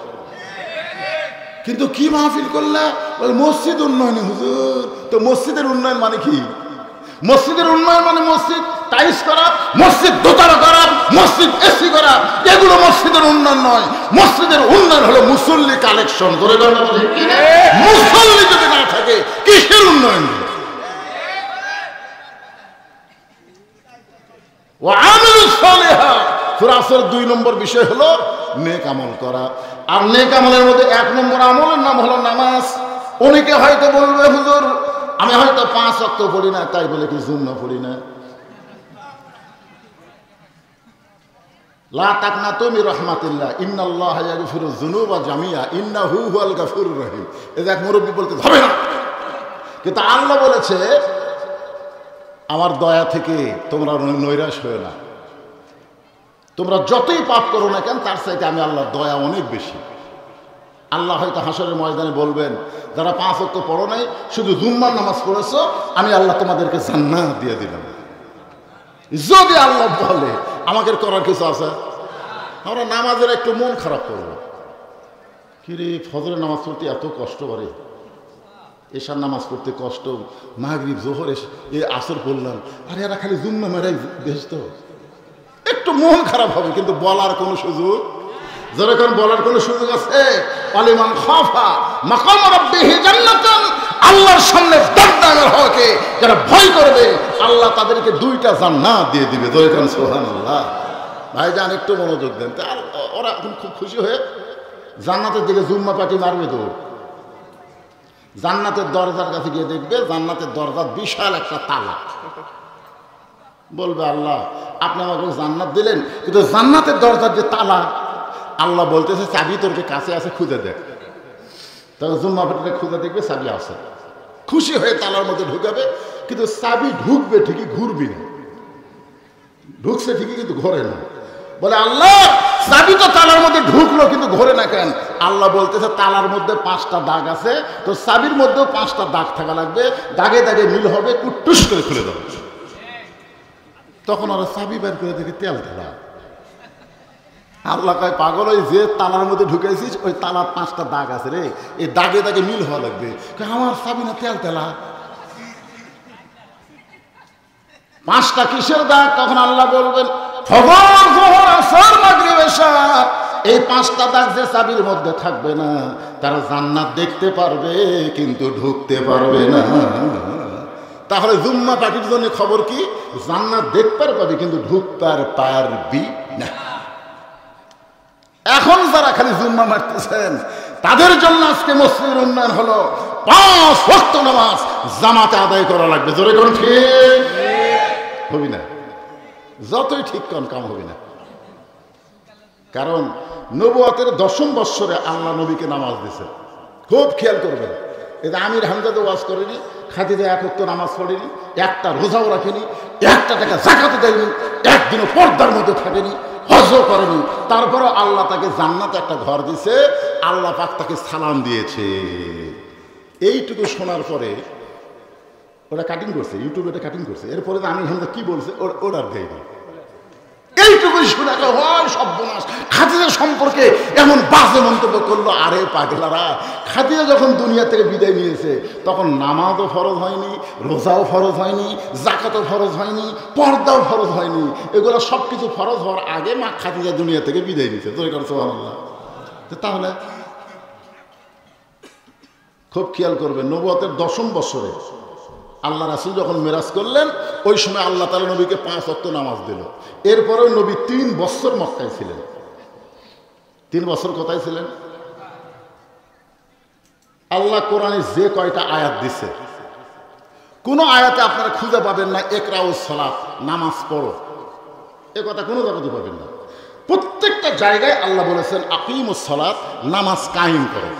কিন্তু কি মাহফিল করলে বলে মসজিদ উন্নয়নে। হুজুর, তো মসজিদের উন্নয়ন মানে কি? মসজিদের উন্নয়ন মানে মসজিদ টাইলস করা, মসজিদ দোতলা করা, মসজিদ এসি করা, এগুলো মসজিদের উন্নয়ন নয়। মসজিদের উন্নয়ন হলো মুসল্লি কালেকশন। মুসল্লি যদি না থাকে কিসের উন্নয়ন? ও আমিলুস সালিহাত। সূরা আসর 2 নম্বর বিষয় হলো নেক আমল করা। আর নেক আমলের মধ্যে 1 নম্বর আমলের নাম হলো নামাজ। অনেকে হয়তো বলবে হুজুর আমি হয়তো 5 ওয়াক্ত পড়ি না, তাই বলে কি জুম্মা পড়ি না? লা তাকনাতু মির রাহমাতিল্লাহ, ইন্নাল্লাহা ইয়াগফিরুয যুনুবা জামিআ, ইন্নাহু হুয়াল গাফুরুর রহিম। এটা এক মুরব্বি বলতে হবে না, কিন্তু আল্লাহ বলেছে আমার দয়া থেকে তোমরা নৈরাশ হয়ো না। তোমরা যতই পাপ করো না কেন, তার চাইতে আমি আল্লাহর দয়া অনেক বেশি। আল্লাহ হয়তো হাসরের ময়দানে বলবেন, যারা 5 ওয়াক্ত পড়ো নাই, শুধু জুম্মার নামাজ পড়েছো, আমি আল্লাহ তোমাদেরকে জান্নাত দিয়ে দিলাম। যদি আল্লাহ বলে আমাদের করার কিছু আছে? আমরা নামাজের একটু মন খারাপ করবো, কিরে ফজরের নামাজ পড়তে এত কষ্ট করে, এশার নামাজ পড়তে কষ্ট, মাগরিব জোহর এ আসর পড়লাম, আর এরা খালি জুম্মা মেরাই বেশ, তো একটু মন খারাপ হবে, কিন্তু বলার কোনো সুযোগ, যেরকম বলার কোনো সুযোগ আছে? পালিমান খাফা মাকাম রাব্বিহি জান্নাতান, আল্লাহর সামনে দাঁড়ানোর হকে যারা ভয় করবে আল্লাহ তাদেরকে 2টা জান্নাত দিয়ে দিবে। যেরকম সুবহানাল্লাহ। ভাইজান একটু মনোযোগ দেন। আর ওরা এখন খুব খুশি হয়ে জান্নাতের দিকে জুম্মা পাটি মারবে। তো জান্নাতের দরজার কাছে গিয়ে দেখবে জান্নাতের দরজার বিশাল একটা তালা। বলবে আল্লাহ আপনি আমাকে জান্নাত দিলেন, কিন্তু জান্নাতের দরজার যে তালা, আল্লাহ বলতেছে চাবি তোর কাছে আছে, খুঁজে দেখ। তবে জুম্মা পাটিটা খুঁজে দেখবে চাবি আছে, খুশি হয়ে তালার মধ্যে ঢুকাবে, কিন্তু চাবি ঢুকবে ঠিকই, ঘুরবি না। ঢুকছে ঠিকই কিন্তু ঘোরে না। বলে আল্লাহ চাবি তো তালার মধ্যে ঢুকলো, কিন্তু ঘোরে না কেন? আল্লাহ বলতেছে তালার মধ্যে 5টা দাগ আছে, তো চাবির মধ্যেও 5টা দাগ থাকা লাগবে, দাগে দাগে মিল হবে, কুটুস করে খুলে দেবে। তখন ওরা চাবি বের করে দেখে তেল ঢেলা। আল্লাহ কয় পাগল, ওই যে তালার মধ্যে ঢুকেছিস ওই তালার 5টা দাগ আছে রে, এই দাগে দাগে মিল হওয়া লাগবে। আমার চাবি না তেল তেলা, 5টা কিসের দাগ? তখন আল্লাহ বলবেন ফজর যোহর আসর মাগরিব এশা, এই 5টা দাগ যে চাবির মধ্যে থাকবে না তারা জান্নাত দেখতে পারবে কিন্তু ঢুকতে পারবে না। তাহলে জুম্মা পার্টির জন্য খবর কি? জান্নাত দেখতে পারবে কিন্তু ঢুকতে পারবি না। এখন যারা খালি জুম্মা মারতেছেন তাদের জন্য আজকে মসজিদের উন্নয়ন হলো 5 ওয়াক্ত নামাজ জামাতে আদায় করা লাগবে। জোরে কোন ঠিক হবি না, যতই ঠিক কোন কাম হবি না। কারণ নবুয়তের 10ম বৎসরে আল্লাহ নবীকে নামাজ দিয়েছে। খুব খেয়াল করবেন, এটা আমির হামজা তো ওয়াজ করেনি, খাদিজা 1 ওয়াক্ত নামাজ পড়েনি, একটা রোজাও রাখেনি, 1টা টাকা যাকাতও দেয়নি, একদিনও পর্দার মধ্যে থাকেনি, হজও করেনি, তারপরে আল্লাহ তাকে জান্নাতে একটা ঘর দিয়েছে, আল্লাহ পাক তাকে সালাম দিয়েছে। এইটুকু শোনার পরে ওরা কাটিং করছে, ইউটিউবে এটা কাটিং করছে। এরপরে আমি হামজা কি বলছে ওটার দেয়নি। এইটুকুই শুনে হয় সর্বনাশ, খাদিজা সম্পর্কে এমন বাজে মন্তব্য করলো। আরে পাগলারা, খাদিজা যখন দুনিয়া থেকে বিদায় নিয়েছে তখন নামাজও ফরজ হয়নি, রোজাও ফরজ হয়নি, যাকাতও ফরজ হয়নি, পর্দাও ফরজ হয়নি। এগুলো সব কিছু ফরজ হওয়ার আগে মা খাদিজা দুনিয়া থেকে বিদায় নিয়েছে। সুবহানাল্লাহ। তাহলে খুব খেয়াল করবেন, নবুয়তের 10ম বৎসরে আল্লাহ রাসূল যখন মেরাজ করলেন ওই সময় আল্লাহ তাআলা নবীকে 5 ওয়াক্ত নামাজ দিল। এরপরেও নবী 3 বছর মক্কায় ছিলেন। 3 বছর কোথায় ছিলেন? আল্লাহ কোরআনে যে কয়টা আয়াত দিছে, কোন আয়াতে আপনারা খুঁজে পাবেন না ইকরাউস সালাত, নামাজ পড়ো, এ কথা কোনো জায়গাতে পাবেন না। প্রত্যেকটা জায়গায় আল্লাহ বলেছেন আকিমুস সালাত, নামাজ কায়েম করো।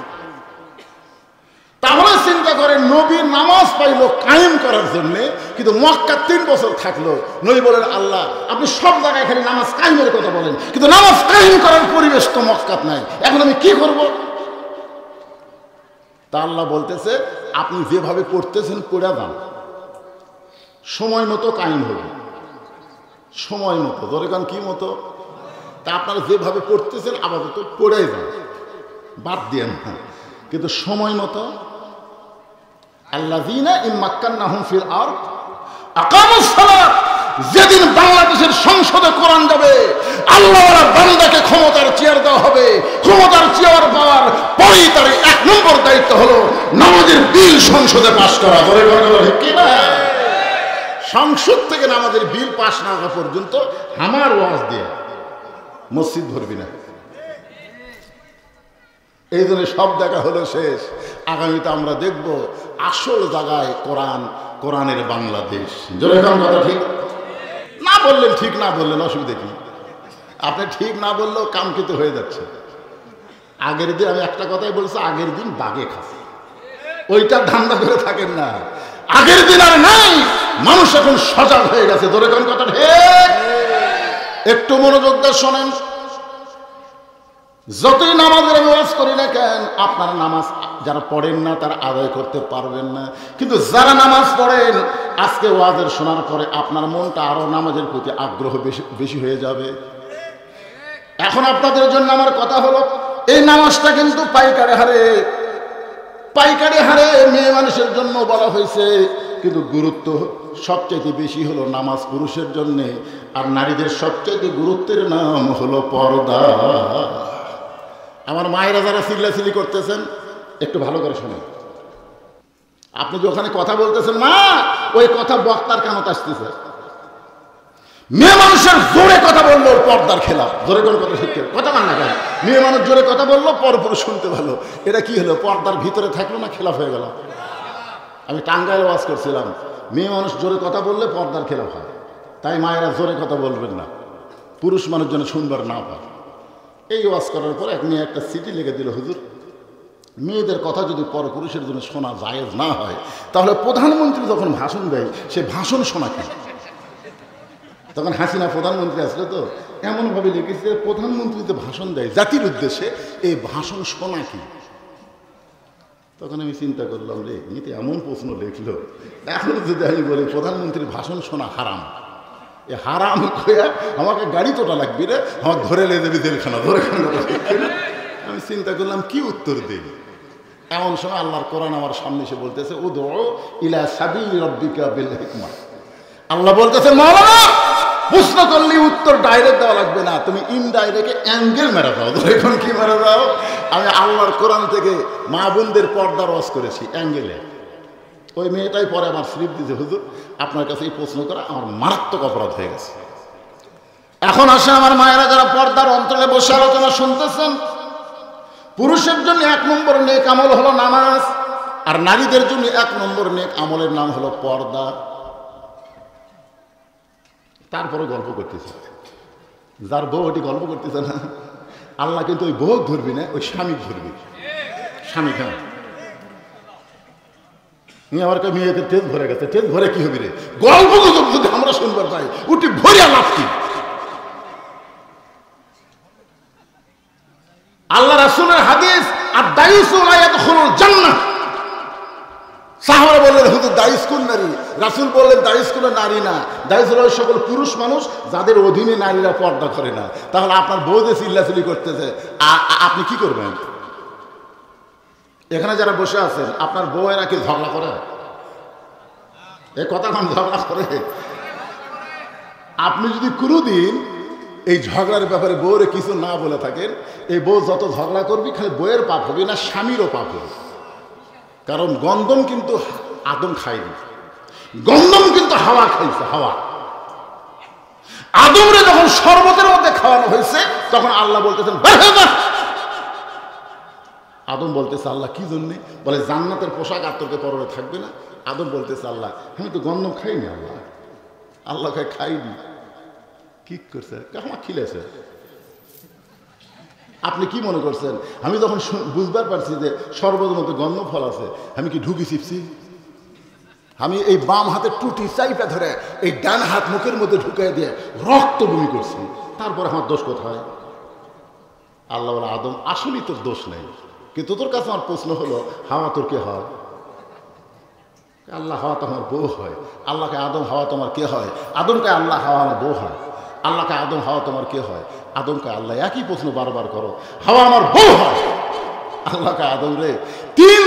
তাহলে চিন্তা করেন, নবী নামাজ পাইল কায়েম করার জন্য, কিন্তু মক্কা 3 বছর থাকলো। নবী বলেন আল্লাহ আপনি সব জায়গায় খালি নামাজ কায়েমের কথা বলেন, কিন্তু নামাজ কায়েম করার পরিবেশ তো মক্কাত নাই, এখন আমি কি করব? তা আল্লাহ বলতেছে আপনি যেভাবে পড়তেছেন পড়ে যান, সময় মতো কায়েম হবে। সময় মতো, ধরে গান কি মতো? তা আপনারা যেভাবে পড়তেছেন আপাতত পড়ে যান, বাদ দিয়ে না, কিন্তু সময় মতো। আল্লাযীনা ইম্মাক্কান্নাহুম ফিল আরদ আকামুস সালাত, যেদিন বাংলাদেশের সংসদে কোরআন যাবে, আল্লাহর বান্দাকে ক্ষমতার চেয়ার দেওয়া হবে। ক্ষমতার চেয়ার পাওয়ার পরেই তার 1 নম্বর দায়িত্ব হলো নামাজের বিল সংসদে পাস করা। ধরে ঠিক কি না? সংসদ থেকে নামাজের বিল পাস না হওয়া পর্যন্ত আমার ওয়াজ দিয়ে মসজিদ ভরবি না। এই জন্য সব দেখা হলো শেষ। আগামীতে আমরা দেখব আসল জায়গায় কোরআন, কোরআনের বাংলাদেশ। যেরকম কথা ঠিক না বললেন, ঠিক না বললেন অসুবিধা কি? আপনি ঠিক না বললেও কামকিত হয়ে যাচ্ছে। আগের দিন আমি একটা কথাই বলছি, আগের দিন বাগে খাচ্ছে, ওইটা ধান্দা করে থাকেন না। আগের দিন আর নাই, মানুষ এখন সজাগ হয়ে গেছে। ধরে কোন কথা ঠিক? একটু মনোযোগ দিয়ে শোনেন। যতই নামাজের আমি ওয়াজ করি না কেন, আপনারা নামাজ যারা পড়েন না তারা আদায় করতে পারবেন না, কিন্তু যারা নামাজ পড়েন আজকে ওয়াজের শোনার পরে আপনার মনটা আরো নামাজের প্রতি আগ্রহ বেশি হয়ে যাবে। এখন আপনাদের জন্য আমার কথা হলো, এই নামাজটা কিন্তু পাইকারি হারে মেয়ে মানুষের জন্য বলা হয়েছে, কিন্তু গুরুত্ব সবচাইতে বেশি হলো নামাজ পুরুষের জন্য, আর নারীদের সবচাইতে গুরুত্বের নাম হলো পর্দা। আমার মায়েরা যারা চিল্লাচিল্লি করতেছেন একটু ভালো করে শোনেন। আপনি যে ওখানে কথা বলতেছেন মা, ওই কথা বক্তার কানত আসতেছে। মেয়ে মানুষের জোরে কথা বললো পর্দার খেলাফ। জোরে করে কথা শিখতে কথা মান না কেন? মেয়ে মানুষ জোরে কথা বললো, পরপুরুষ শুনতে ভালো, এটা কি হলো? পর্দার ভিতরে থাকলো না খেলাফ হয়ে গেল? আমি টাঙ্গাইলে ওয়াজ করছিলাম, মেয়ে মানুষ জোরে কথা বললে পর্দার খেলাফ হয়, তাই মায়েরা জোরে কথা বলবেন না, পুরুষ মানুষ যেন শুনবার না পায়। এই ওয়াজ করার পর এক মেয়ে একটা সিটি লিখে দিল, হুজুর মেয়েদের কথা যদি পরপুরুষের জন্য শোনা জায়েজ না হয়, তাহলে প্রধানমন্ত্রী যখন ভাষণ দেয় সে ভাষণ শোনা কি? তখন হাসিনা প্রধানমন্ত্রী আসলে তো এমনভাবে লিখেছে, প্রধানমন্ত্রী যে ভাষণ দেয় জাতির উদ্দেশ্যে, এই ভাষণ শোনা কি? তখন আমি চিন্তা করলাম, রে এতে এমন প্রশ্ন লিখলো, এখন যদি আমি বলি প্রধানমন্ত্রীর ভাষণ শোনা হারাম, এ হারাম হয়ে আমাকে গাড়ি তোটা লাগবে রে, আমার ধরে লে দেবি জেলখানা। ধরে আমি চিন্তা করলাম কি উত্তর দিই। এমন সময় আল্লাহর কোরআন আমার সামনে এসে বলতেছে, উদউ ইলা সাবিলি রাব্বিকা বিল হিকমা। আল্লাহ বলতেছে মাওলানা প্রশ্ন করলে উত্তর ডাইরেক্ট দেওয়া লাগবে না, তুমি ইনডাইরেক্ট অ্যাঙ্গেল মেরে দাও। এখন কি মেরে দাও? আমি আল্লাহর কোরআন থেকে মা বোনদের পর্দার ওয়াজ করেছি অ্যাঙ্গেলে। ওই মেয়েটাই পরে আমার স্লিপ দিয়েছে, হুজুর আপনার কাছে এই প্রশ্ন করা আমার মারাত্মক অপরাধ হয়ে গেছে। এখন আসে আমার মায়েরা যারা পর্দার অন্তরে বসে আলোচনা শুনতেছেন, পুরুষের জন্য 1 নম্বর নেক আমল হলো নামাজ, আর নারীদের জন্য 1 নম্বর নেক আমলের নাম হলো পর্দা। তারপরে গল্প করতেছে, যার বউ ওটি গল্প করতেছে না, আল্লাহ কিন্তু ওই বউ ধরবি না, ওই স্বামী ধরবি। স্বামী খান আমার মেয়েদের তেজ ভরে গেছে, তেজ ভরে কি হবি রে? গল্প যদি আমরা শুনবার পাই, উঠি ভরিয়া লাভ কি? আল্লাহ রাসূলের হাদিস, আর দায়ুসু লা ইয়াদখুলুল জান্নাহ। সাহাবারা বললেন হুজুর দায়ুস কোন নারী? রাসূল বললেন দায়ুস কোন নারী না, দায়ুস হলো সকল পুরুষ মানুষ যাদের অধীনে নারীরা পর্দা করে না। তাহলে আপনার বউ যে চিল্লাচিল্লি করতেছে, আপনি কি করবেন? এখানে যারা বসে আছেন, আপনার বউয়েরা কি ঝগড়া করে? এই কথা কম ঝগড়া করে? আপনি যদি কোনোদিন এই ঝগড়ার ব্যাপারে বউরে কিছু না বলে থাকেন, এই বউ যত ঝগড়া করবি খালি বউয়ের পাপ হবে না, স্বামীরও পাপ হবে। কারণ গন্ধম কিন্তু আদম খায়নি, গন্ধম কিন্তু হাওয়া খাইছে, হাওয়া। আদমরে যখন শরবতের মধ্যে খাওয়ানো হয়েছে তখন আল্লাহ বলতেছেন আদম বলতেছে আল্লাহ কি জন্যে? বলে জান্নাতের পোশাক আর তোকে পরনে থাকবে না। আদম বলতেছে আল্লাহ আমি তো গন্ধম খাইনি। আল্লাহ আল্লাহ খাইনি। কি করছে? আমার খিলেছে। আপনি কি মনে করছেন আমি যখন বুঝবার পারছি যে শরবতের মধ্যে গন্ধ ফল আছে আমি কি ঢুকি চিপছি? আমি এই বাম হাতে টুটি চাইপা ধরে এই ডান হাত মুখের মধ্যে ঢুকাই দিয়ে রক্ত বমি করছি, তারপর আমার দোষ কোথায়? আল্লাহ বলে আদম আসলেই তোর দোষ নেই, কিন্তু তোর কাছে আমার প্রশ্ন হলো হাওয়া তোর কে হয়? আল্লাহ হাওয়া তো আমার বউ হয়। আল্লাহকে আদম হাওয়া তোমার কে হয়? আদমকে আল্লাহ হাওয়া আমার বউ হয়। আল্লাহকে আদম হাওয়া তোমার কে হয়? আদমকে আল্লাহ একই প্রশ্ন বারবার করো, হাওয়া আমার বউ হয়। আল্লাহকে আদম রে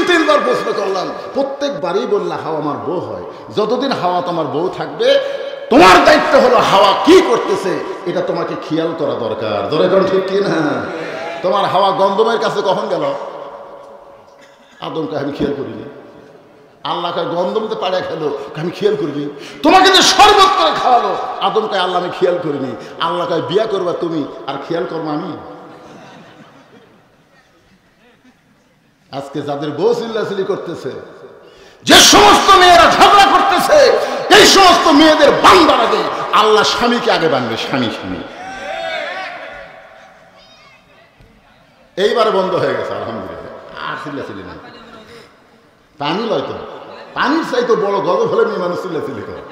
তিনবার প্রশ্ন করলাম, প্রত্যেকবারই বললা হাওয়া আমার বউ হয়। যতদিন হাওয়া তোমার বউ থাকবে তোমার দায়িত্ব হলো হাওয়া কি করতেছে এটা তোমাকে খেয়াল করা দরকার। ধরে কোন ঠিক কি না? তোমার হাওয়া গন্ধমের কাছে কখন গেল? আদমকে আমি খেয়াল করিনি। আল্লাহকে গন্ধমতে পাড়ে খেলো আমি খেয়াল করিনি। তোমাকে যে শরবত করে খাওয়ালো আদমকে আল্লাহ আমি খেয়াল করিনি। আল্লাহকে বিয়া করবা তুমি আর খেয়াল করবো আমি? আজকে যাদের বউ চিল্লাচিল্লি করতেছে, যে সমস্ত মেয়েরা ঝগড়া করতেছে, এই সমস্ত মেয়েদের বান্দার আগে আল্লাহ স্বামীকে আগে বানবে। স্বামী এইবারে বন্ধ হয়ে গেছে আলহামদুলিল্লাহ। আর চিল্লাচিল্লি না। পানি লয় তো, পানির চাইতো বড় গল্প হলে মেয়ে মানুষ চিল্লাচিল্লি করে।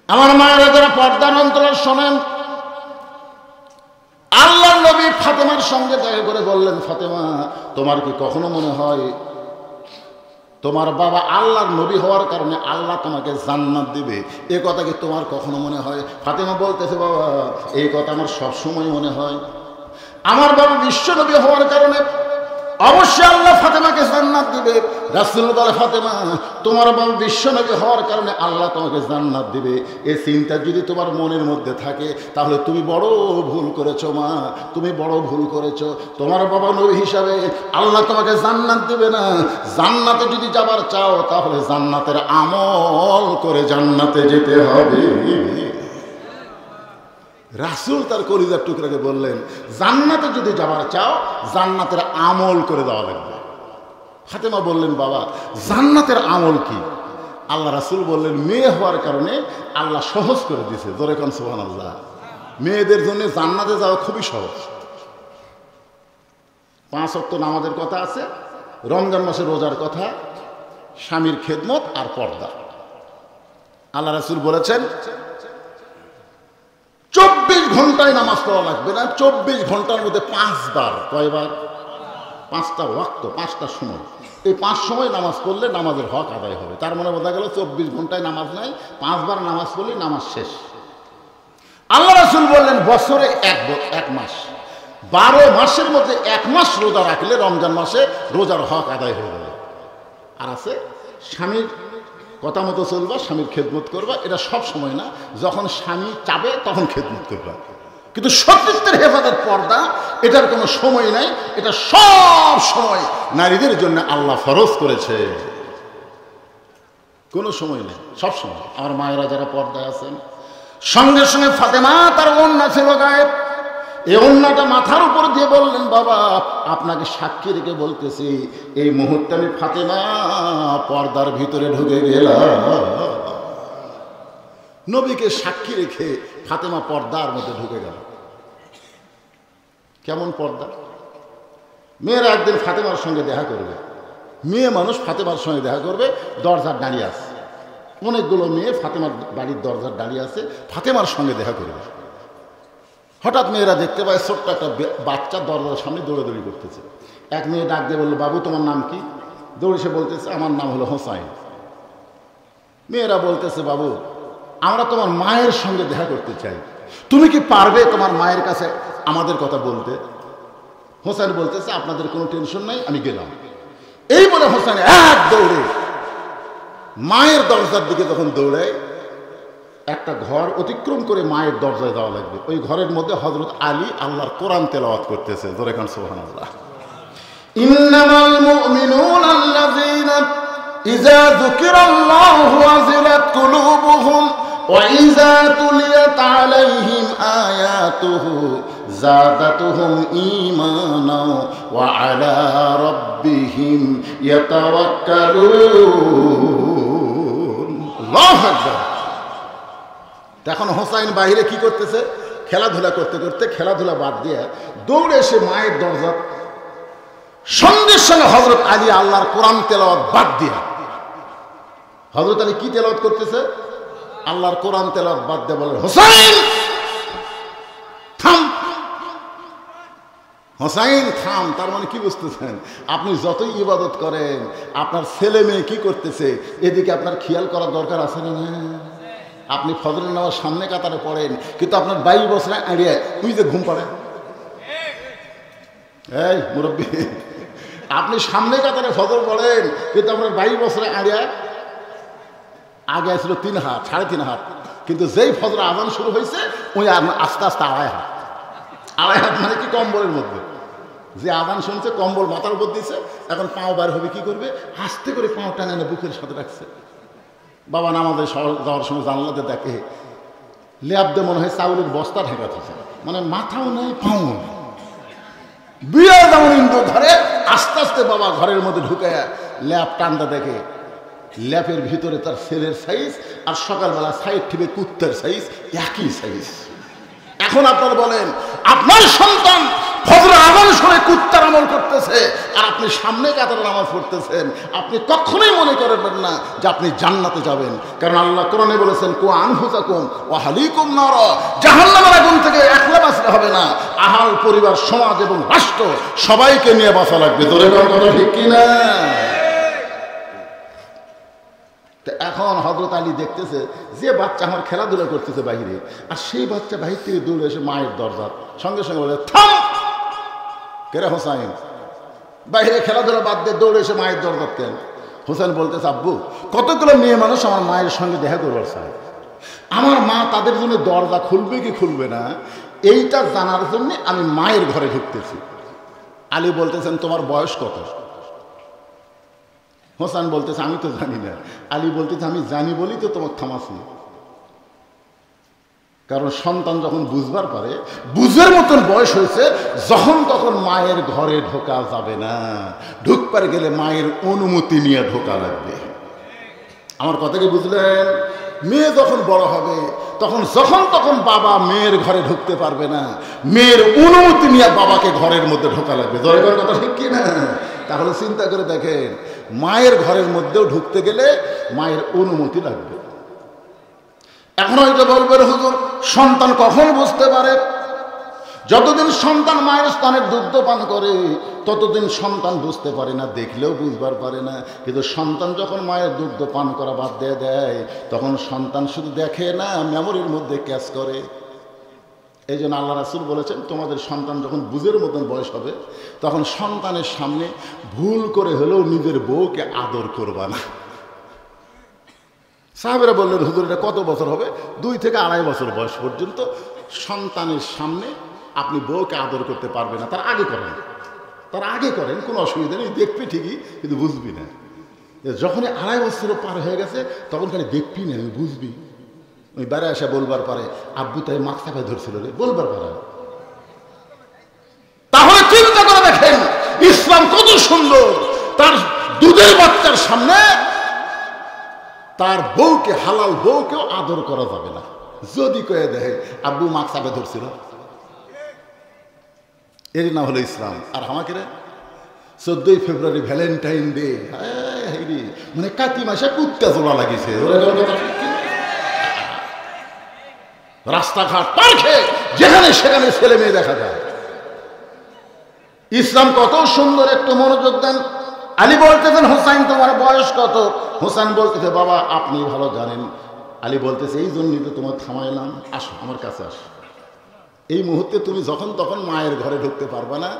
আমার মায়েরা যারা পর্দার অন্তরাল শোনেন, আল্লাহর নবী ফাতেমার সঙ্গে দেখা করে বললেন ফাতেমা তোমার কি কখনো মনে হয় তোমার বাবা আল্লাহর নবী হওয়ার কারণে আল্লাহ তোমাকে জান্নাত দিবে? এ কথা কি তোমার কখনো মনে হয়? ফাতেমা বলতেছে বাবা এই কথা আমার সবসময় মনে হয়। আমার বাবা বিশ্ব নবী হওয়ার কারণে অবশ্যই আল্লাহ ফাতেমাকে জান্নাত দিবে। রাসূল বলে ফাতেমা তোমার বাবা বিশ্ব নবী হওয়ার কারণে আল্লাহ তোমাকে জান্নাত দিবে, এই চিন্তা যদি তোমার মনের মধ্যে থাকে তাহলে তুমি বড় ভুল করেছো মা, তুমি বড় ভুল করেছো। তোমার বাবা নবী হিসাবে আল্লাহ তোমাকে জান্নাত দিবে না। জান্নাতে যদি যাবার চাও তাহলে জান্নাতের আমল করে জান্নাতে যেতে হবে। রাসূল তার কলিজার টুকরাকে বললেন জান্নাতে যদি যাবার চাও জান্নাতের আমল করে দেওয়া লাগবে। ফাতেমা বললেন বাবা জান্নাতের আমল কি? আল্লাহ রাসূল বললেন মেয়ে হওয়ার কারণে আল্লাহ সহজ করে দিয়েছে। জোরে কোন সুবহানাল্লাহ। মেয়েদের জন্য জান্নাতে যাওয়া খুবই সহজ। 5 ওয়াক্ত নামাজের কথা আছে, রমজান মাসে রোজার কথা, স্বামীর খেদমত আর পর্দা। আল্লাহ রাসূল বলেছেন 24 ঘন্টায় নামাজ পড়া লাগবে না। 24 ঘন্টার মধ্যে 5 বার, কয়বার? 5টা ওয়াক্ত, 5টা সময়। এই 5 সময় নামাজ পড়লে নামাজের হক আদায় হবে। তার মানে বোঝা গেল 24 ঘন্টায় নামাজ নাই, 5 বার নামাজ পড়লে নামাজ শেষ। আল্লাহ রাসূল বললেন বছরে এক মাস, 12 মাসের মধ্যে 1 মাস রোজা রাখলে রমজান মাসে রোজার হক আদায় হয়ে যাবে। আর আছে স্বামীর কথা মতো চলবা, স্বামীর খেদমত করবা। এটা সব সময় না, যখন স্বামী চাবে তখন খেদমত করবা। কিন্তু সতীত্বের হেফাজত পর্দা এটার কোনো সময় নাই, এটা সব সময় নারীদের জন্য আল্লাহ ফরজ করেছে। কোনো সময় নেই, সব সময়। আমার মায়েরা যারা পর্দায় আছেন, সঙ্গে সঙ্গে ফাতেমা তার ওড়না ছিল গায়ে, এই ওড়নাটা মাথার উপর দিয়ে বললেন বাবা আপনাকে সাক্ষী রেখে বলতেছি এই মুহূর্তে আমি ফাতেমা পর্দার ভিতরে ঢুকে গেলাম। নবীকে সাক্ষী রেখে ফাতেমা পর্দার মধ্যে ঢুকে গেল। কেমন পর্দা! মেয়েরা একদিন ফাতেমার সঙ্গে দেখা করবে, মেয়ে মানুষ ফাতেমার সঙ্গে দেখা করবে, দরজার দাঁড়িয়ে আছে অনেকগুলো মেয়ে, ফাতেমার বাড়ির দরজার দাঁড়িয়ে আছে, ফাতেমার সঙ্গে দেখা করবে। হঠাৎ মেয়েরা দেখতে পায় ছোট্ট একটা বাচ্চা দরজার সামনে দৌড়াদৌড়ি করতেছে। এক মেয়ে ডাক দিয়ে বললো বাবু তোমার নাম কি? দৌড়ে সে বলতেছে আমার নাম হলো হোসাইন। মেয়েরা বলতেছে বাবু আমরা তোমার মায়ের সঙ্গে দেখা করতে চাই, তুমি কি পারবে তোমার মায়ের কাছে আমাদের কথা বলতে? হোসাইন বলতেছে আপনাদের কোনো টেনশন নাই, আমি গেলাম। এই বলে হোসাইন এক দৌড়ে মায়ের দরজার দিকে যখন দৌড়ায়, একটা ঘর অতিক্রম করে মায়ের দরজায় যাওয়া লাগবে। ওই ঘরের মধ্যে হযরত আলী আল্লাহর কোরআন তেলাওয়াত করতেছে। জোরে কান সুবহানাল্লাহ। ইন্নামাল মুমিনুনা আল্লাযীনা ইযা যুকিরাল্লাহু ওয়াজিলাত কুলুবুহুম ওয়া ইযা তুলিয়াত আলাইহিম আয়াতুহু যাদাতুহুম ঈমানা ওয়া আলা রাব্বিহিম ইয়াতাওয়াক্কালুন। আল্লাহু আকবার। এখন হোসাইন বাইরে কি করতেছে? খেলাধুলা করতে করতে খেলাধুলা বাদ দিয়ে দৌড়ে এসে মায়ের দরজা, সঙ্গে সঙ্গে হযরত আলী আল্লাহর কোরআন তেলাওয়াত বাদ দিয়া, হযরত আলী কি তেলাওয়াত করতেছে? আল্লাহর কোরআন তেলাওয়াত বাদ দিয়ে বলেন, হোসাইন থাম, হোসাইন থাম। তার মানে কি বুঝতেছেন? আপনি যতই ইবাদত করেন, আপনার ছেলে মেয়ে কি করতেছে এদিকে আপনার খেয়াল করার দরকার আছে না? আপনি ফজরের নামাজ সামনে কাতারে পড়েন, কিন্তু আপনার 22 বছরে আড়িয়ে তুই যে ঘুম পড়ে। এই মুরব্বী, আপনি সামনে কাতারে ফজর পড়েন, কিন্তু আপনার 22 বছরে আড়িয়ে আগে ছিল 3 হাত 3.5 হাত, কিন্তু যেই ফজর আজান শুরু হয়েছে ওই আস্তে আস্তে 2.5 হাত। 2.5 হাত মানে কি? কম্বলের মধ্যে যে আজান শুনছে কম্বল মাথার উপর দিয়েছে, এখন পাও বার হবে, কি করবে? আস্তে করে পাও টানে না বুকের সাথে রাখছে। বাবা নামাজে যাওয়ার সময় জানলাতে দেখে লেপ দিয়ে মনে হয় চাউলের বস্তা ঢাকা থাকে, মানে মাথাও নেই পাও নেই। বিয়ে যেমন ইন্দু ঘরে আস্তে আস্তে বাবা ঘরের মধ্যে ঢুকে ল্যাপ টানটা দেখে ল্যাপের ভিতরে তার ছেলের সাইজ আর সকালবেলা সাইড ঠিবে কুত্তার সাইজ একই সাইজ। এখন আপনার বলেন, আপনার সন্তান ফজর আজান শুনে কুত্তার আমল করতেছে আর আপনি সামনে কাতারে নামাজ পড়তেছেন, আপনি কখনোই মনে করবেন না যে আপনি জান্নাতে যাবেন। কারণ আল্লাহ কোরআনে বলেছেন, কু আনফুসাকুম ওয়া আহলিকুম নার, জাহান্নামের আগুন থেকে একলা বাঁচলে হবে না, আহাল পরিবার সমাজ এবং রাষ্ট্র সবাইকে নিয়ে বাঁচা লাগবে। তোর কথা ঠিক কিনা? এখন হযরত আলী দেখতেছে যে বাচ্চা আমার খেলাধুলা করতেছে বাহিরে, আর সেই বাচ্চা বাহির থেকে দৌড়ে এসে মায়ের দরজা, সঙ্গে সঙ্গে বলে, থাম। কেরে হোসাইন? বাইরে খেলাধুলা বাদ দিয়ে দৌড়ে এসে মায়ের দরজা কেন? হোসেন বলতেছে, আব্বু কতগুলো মেয়ে মানুষ আমার মায়ের সঙ্গে দেখা করবার চায়, আমার মা তাদের জন্য দরজা খুলবে কি খুলবে না এইটা জানার জন্য আমি মায়ের ঘরে ঢুকতেছি। আলী বলতেছেন, তোমার বয়স কত? হোসেন বলতেছে, আমি তো জানি না। আলী বলতেছে, আমি জানি বলি তো তোমার থামাছি। কারণ সন্তান যখন বুঝবার পারে, বুঝের মতন বয়স হয়েছে, যখন তখন মায়ের ঘরে ঢোকা যাবে না, ঢুকবার গেলে মায়ের অনুমতি নিয়ে ঢোকা লাগবে। আমার কথা কি বুঝলেন? মেয়ে যখন বড় হবে তখন যখন তখন বাবা মেয়ের ঘরে ঢুকতে পারবে না, মেয়ের অনুমতি নিয়ে বাবাকে ঘরের মধ্যে ঢোকা লাগবে। জয়গর কথা ঠিক কি না? তাহলে চিন্তা করে দেখেন, মায়ের ঘরের মধ্যেও ঢুকতে গেলে মায়ের অনুমতি লাগবে। এখন হয়তো বলবেন, হুজুর সন্তান কখন বুঝতে পারে? যতদিন সন্তান মায়ের স্তনের দুগ্ধ পান করে ততদিন সন্তান বুঝতে পারে না, দেখলেও বুঝবার পারে না। কিন্তু সন্তান যখন মায়ের দুগ্ধ পান করা বাদ দিয়ে দেয়, তখন সন্তান শুধু দেখে না, মেমোরির মধ্যে ক্যাচ করে। এই জন্য আল্লাহ রাসূল বলেছেন, তোমাদের সন্তান যখন বুঝের মতন বয়স হবে তখন সন্তানের সামনে ভুল করে হলেও নিজের বউকে আদর করবা না। সাহাবেরা বললেন, হুজুর এটা কত বছর হবে? 2 থেকে 2.5 বছর বয়স পর্যন্ত সন্তানের সামনে আপনি বউকে আদর করতে পারবে না, তার আগে করেন, তার আগে করেন, কোনো অসুবিধা নেই, দেখবি ঠিকই কিন্তু বুঝবি না। যখনই 2.5 বছর পার হয়ে গেছে তখন খালি দেখবি না, বুঝবি। ওই বাইরে এসে বলবার পারে, আব্বু তাই মাথা চাপায় ধরছিল রে, বলবার পারে। তাহলে চিন্তা করে দেখেন ইসলাম কত সুন্দর। তার দুধের বাচ্চার সামনে তার বউকে, হালাল বউকেও আদর করা যাবে না। যদি কয়ে দেখে আব্বু মাথা চাপে ধরছিল, এর না হলো ইসলাম। আর আমাকে 14 ফেব্রুয়ারি ভ্যালেন্টাইন ডে, মানে কাতি মাসে কুত্তা জোড়া লাগিয়েছে। রাস্তাঘাট পার খেয়ে যেখানে সেখানে ছেলে মেয়ে দেখা যায়। ইসলাম কত সুন্দর, একটু মনোযোগ দেন। আলী বলতেছেন, হোসাইন তোমার বয়স কত? হোসেন বলতেছে, বাবা আপনি ভালো জানেন। আলী বলতেছে, এই জন্যই তো তোমার থামাইলাম, আসো আমার কাছে আসো। এই মুহূর্তে তুমি যখন তখন মায়ের ঘরে ঢুকতে পারবে না,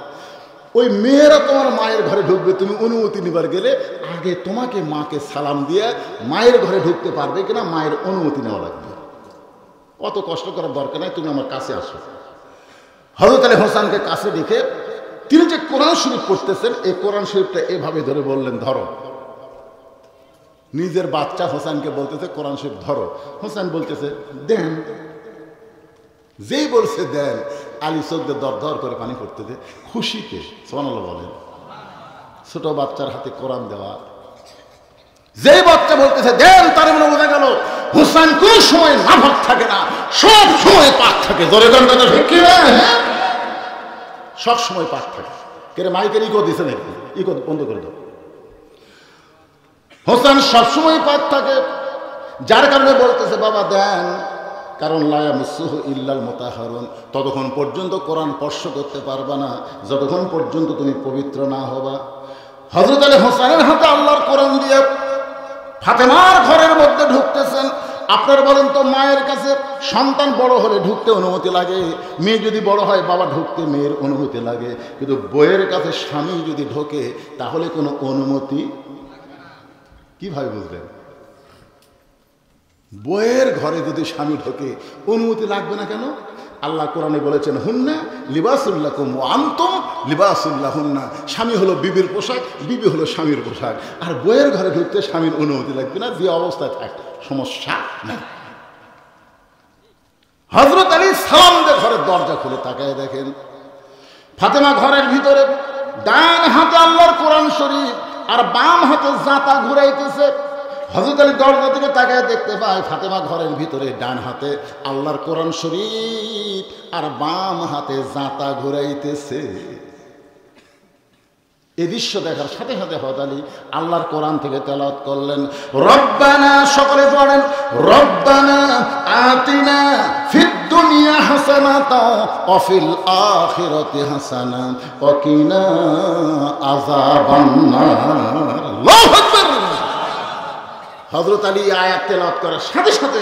ওই মেয়েরা তোমার মায়ের ঘরে ঢুকবে, তুমি অনুমতি নিবার গেলে আগে তোমাকে মাকে সালাম দিয়ে মায়ের ঘরে ঢুকতে পারবে কিনা মায়ের অনুমতি নেওয়া লাগবে। অত কষ্ট করার দরকার নাই, তুমি আমার কাছে আসো। হযরত আলী হোসেনকে কাছে দেখে তিনি যে কোরআন শরীফ পড়তেছেন, এই কোরআন শরীফটা এভাবে ধরে বললেন, ধরো। নিজের বাচ্চা হোসেনকে বলতেছে কোরআন শরীফ ধরো, হোসেন বলতেছে দেন। যেই বলছে দেন, আলী চোখ দিয়ে দর দর করে পানি পড়তেছে খুশিতে। সুবহানাল্লাহ বলেন। ছোট বাচ্চার হাতে কোরআন দেওয়া, যেই বাচ্চা বলতেছে দেন, তার মনে বোঝা গেল হোসেন কোন সময় নাফাক থাকে না, সব সময় পাক থাকে। ধরে গান কথা ঠিক কি না? সব সময় পাক থাকে। কে মাইকের ইকো দিছে নাকি? ইকো বন্ধ করে দাও। হোসেন সবসময় পাক থাকে, যার কারণে বলতেছে বাবা দেন, কারণ লা ইয়ামাসসুহু ইল্লাল মুতাহহারুন। ততক্ষণ পর্যন্ত কোরআন স্পর্শ করতে পারবা না যতক্ষণ পর্যন্ত তুমি পবিত্র না হবা। হযরত আলী হোসেনের হাতে আল্লাহর কোরআন দিয়ে ফাতেমার ঘরের মধ্যে ঢুকতেছেন। আপনারা বলেন তো, মায়ের কাছে সন্তান বড় হলে ঢুকতে অনুমতি লাগে, মেয়ে যদি বড় হয় বাবা ঢুকতে মেয়ের অনুমতি লাগে, কিন্তু বইয়ের কাছে স্বামী যদি ঢোকে তাহলে কোনো অনুমতি কিভাবে বুঝলেন? বইয়ের ঘরে যদি স্বামী ঢোকে অনুমতি লাগবে না কেন? আল্লাহ কোরআনে বলেছেন হুন্না লিবাসুল লাকুম ওয়া আনতুম লিবাসুল লাহুন্না। স্বামী হলো বিবির পোশাক, বিবি হলো স্বামীর পোশাক। আর বইয়ের ঘরে ঢুকতে স্বামীর অনুমতি লাগবে না, যে অবস্থায় থাক সমস্যা নেই। হযরত আলী সালাম দিয়ে ঘরের দরজা খুলে তাকায় দেখেন ফাতেমা ঘরের ভিতরে ডান হাতে আল্লাহর কোরআন শরীফ আর বাম হাতে জাতা ঘুরাইতেছে। হযরত আলী দরজা থেকে তাকায় দেখতে পায় ফাতেমা ঘরের ভিতরে ডান হাতে আল্লাহর কোরআন শরীফ আর বাম হাতে জাতা ঘুরাইতেছে। এই দৃশ্য দেখার সাথে সাথে হযরত আলী আল্লাহর কোরআন থেকে তেলাওয়াত করলেন, রব্বানা, সকলে পড়েন, রব্বানা আতিনা ফিদ দুনিয়া হাসানাতাও ওয়া ফিল আখিরাতি হাসানা ওয়া কিনা আযাবান্নার। আল্লাহু আকবার। হযরত আলী আয়াত তেলাওয়াত করার সাথে সাথে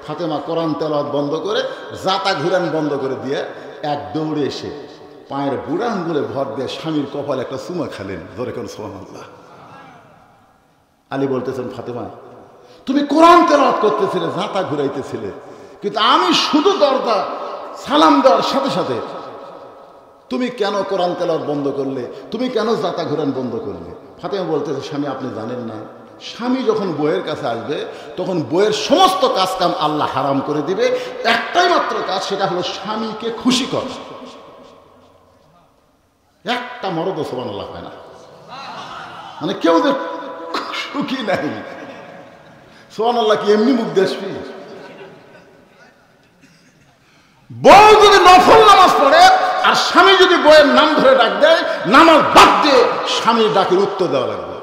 ফাতেমা কোরআন তেলাওয়াত বন্ধ করে জাতা ঘুরান বন্ধ করে দিয়ে এক দৌড়ে এসে পায়ের বুড়া আঙ্গুলে ভর দিয়ে স্বামীর কপালে একটা চুমা খালেন। ধরে কোন সুবহানাল্লাহ। আলী বলতেছেন ফাতেমা, তুমি কোরআন তেলাওয়াত করতেছিলে, জাতা ঘুরাইতেছিলে, কিন্তু আমি শুধু দরজা সালাম দেওয়ার সাথে সাথে তুমি কেন কোরআন তেলাওয়াত বন্ধ করলে? তুমি কেন জাতা ঘুরান বন্ধ করলে? ফাতেমা বলতেছে, স্বামী আপনি জানেন না, স্বামী যখন বইয়ের কাছে আসবে তখন বইয়ের সমস্ত কাজ কাম আল্লাহ হারাম করে দিবে। একটাই মাত্র কাজ, সেটা হলো স্বামীকে খুশি করা। একটা মরদ সুবহানাল্লাহ হয় না, মানে কেউ যে সুখী নাই। সুবহানাল্লাহ কি এমনি মুখ দেখবি? বউ যদি নফল নামাজ পড়ে আর স্বামী যদি বইয়ের নাম ধরে ডাক দেয়, নামাজ বাদ দিয়ে স্বামীর ডাকের উত্তর দেওয়া লাগবে।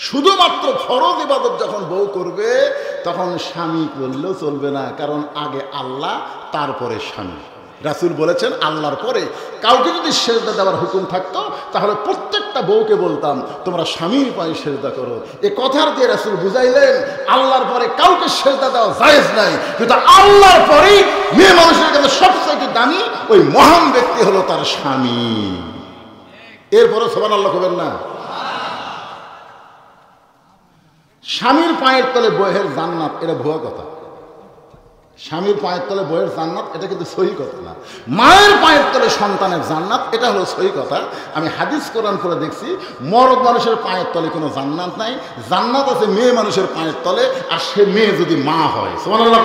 শুধুমাত্র ফরজ ইবাদত যখন বউ করবে তখন স্বামী করলেও চলবে না, কারণ আগে আল্লাহ তারপরে স্বামী। রাসূল বলেছেন আল্লাহর পরে কাউকে যদি সেজদা দেওয়ার হুকুম থাকতো তাহলে প্রত্যেকটা বউকে বলতাম তোমরা স্বামীর পায়ে সেজদা করো। এ কথার দিয়ে রাসূল বুঝাইলেন আল্লাহর পরে কাউকে সেজদা দেওয়া জায়েজ নাই, কিন্তু আল্লাহর পরেই মেয়ে মানুষের কাছে সবচেয়ে দামি ওই মহান ব্যক্তি হলো তার স্বামী। এরপরে সুবহানাল্লাহ কবেন না? স্বামীর পায়ের তলে বইয়ের জান্নাত, এটা ভুয়া কথা। স্বামীর পায়ের তলে বইয়ের জান্নাত, এটা কিন্তু সহি কথা না। মায়ের পায়ের তলে সন্তানের জান্নাত, এটা হলো সহি কথা। আমি হাদিস কোরআন করে দেখছি, মরদ মানুষের পায়ের তলে কোনো জান্নাত নাই, জান্নাত আছে মেয়ে মানুষের পায়ের তলে, আর সে মেয়ে যদি মা হয়। সুবহানাল্লাহ।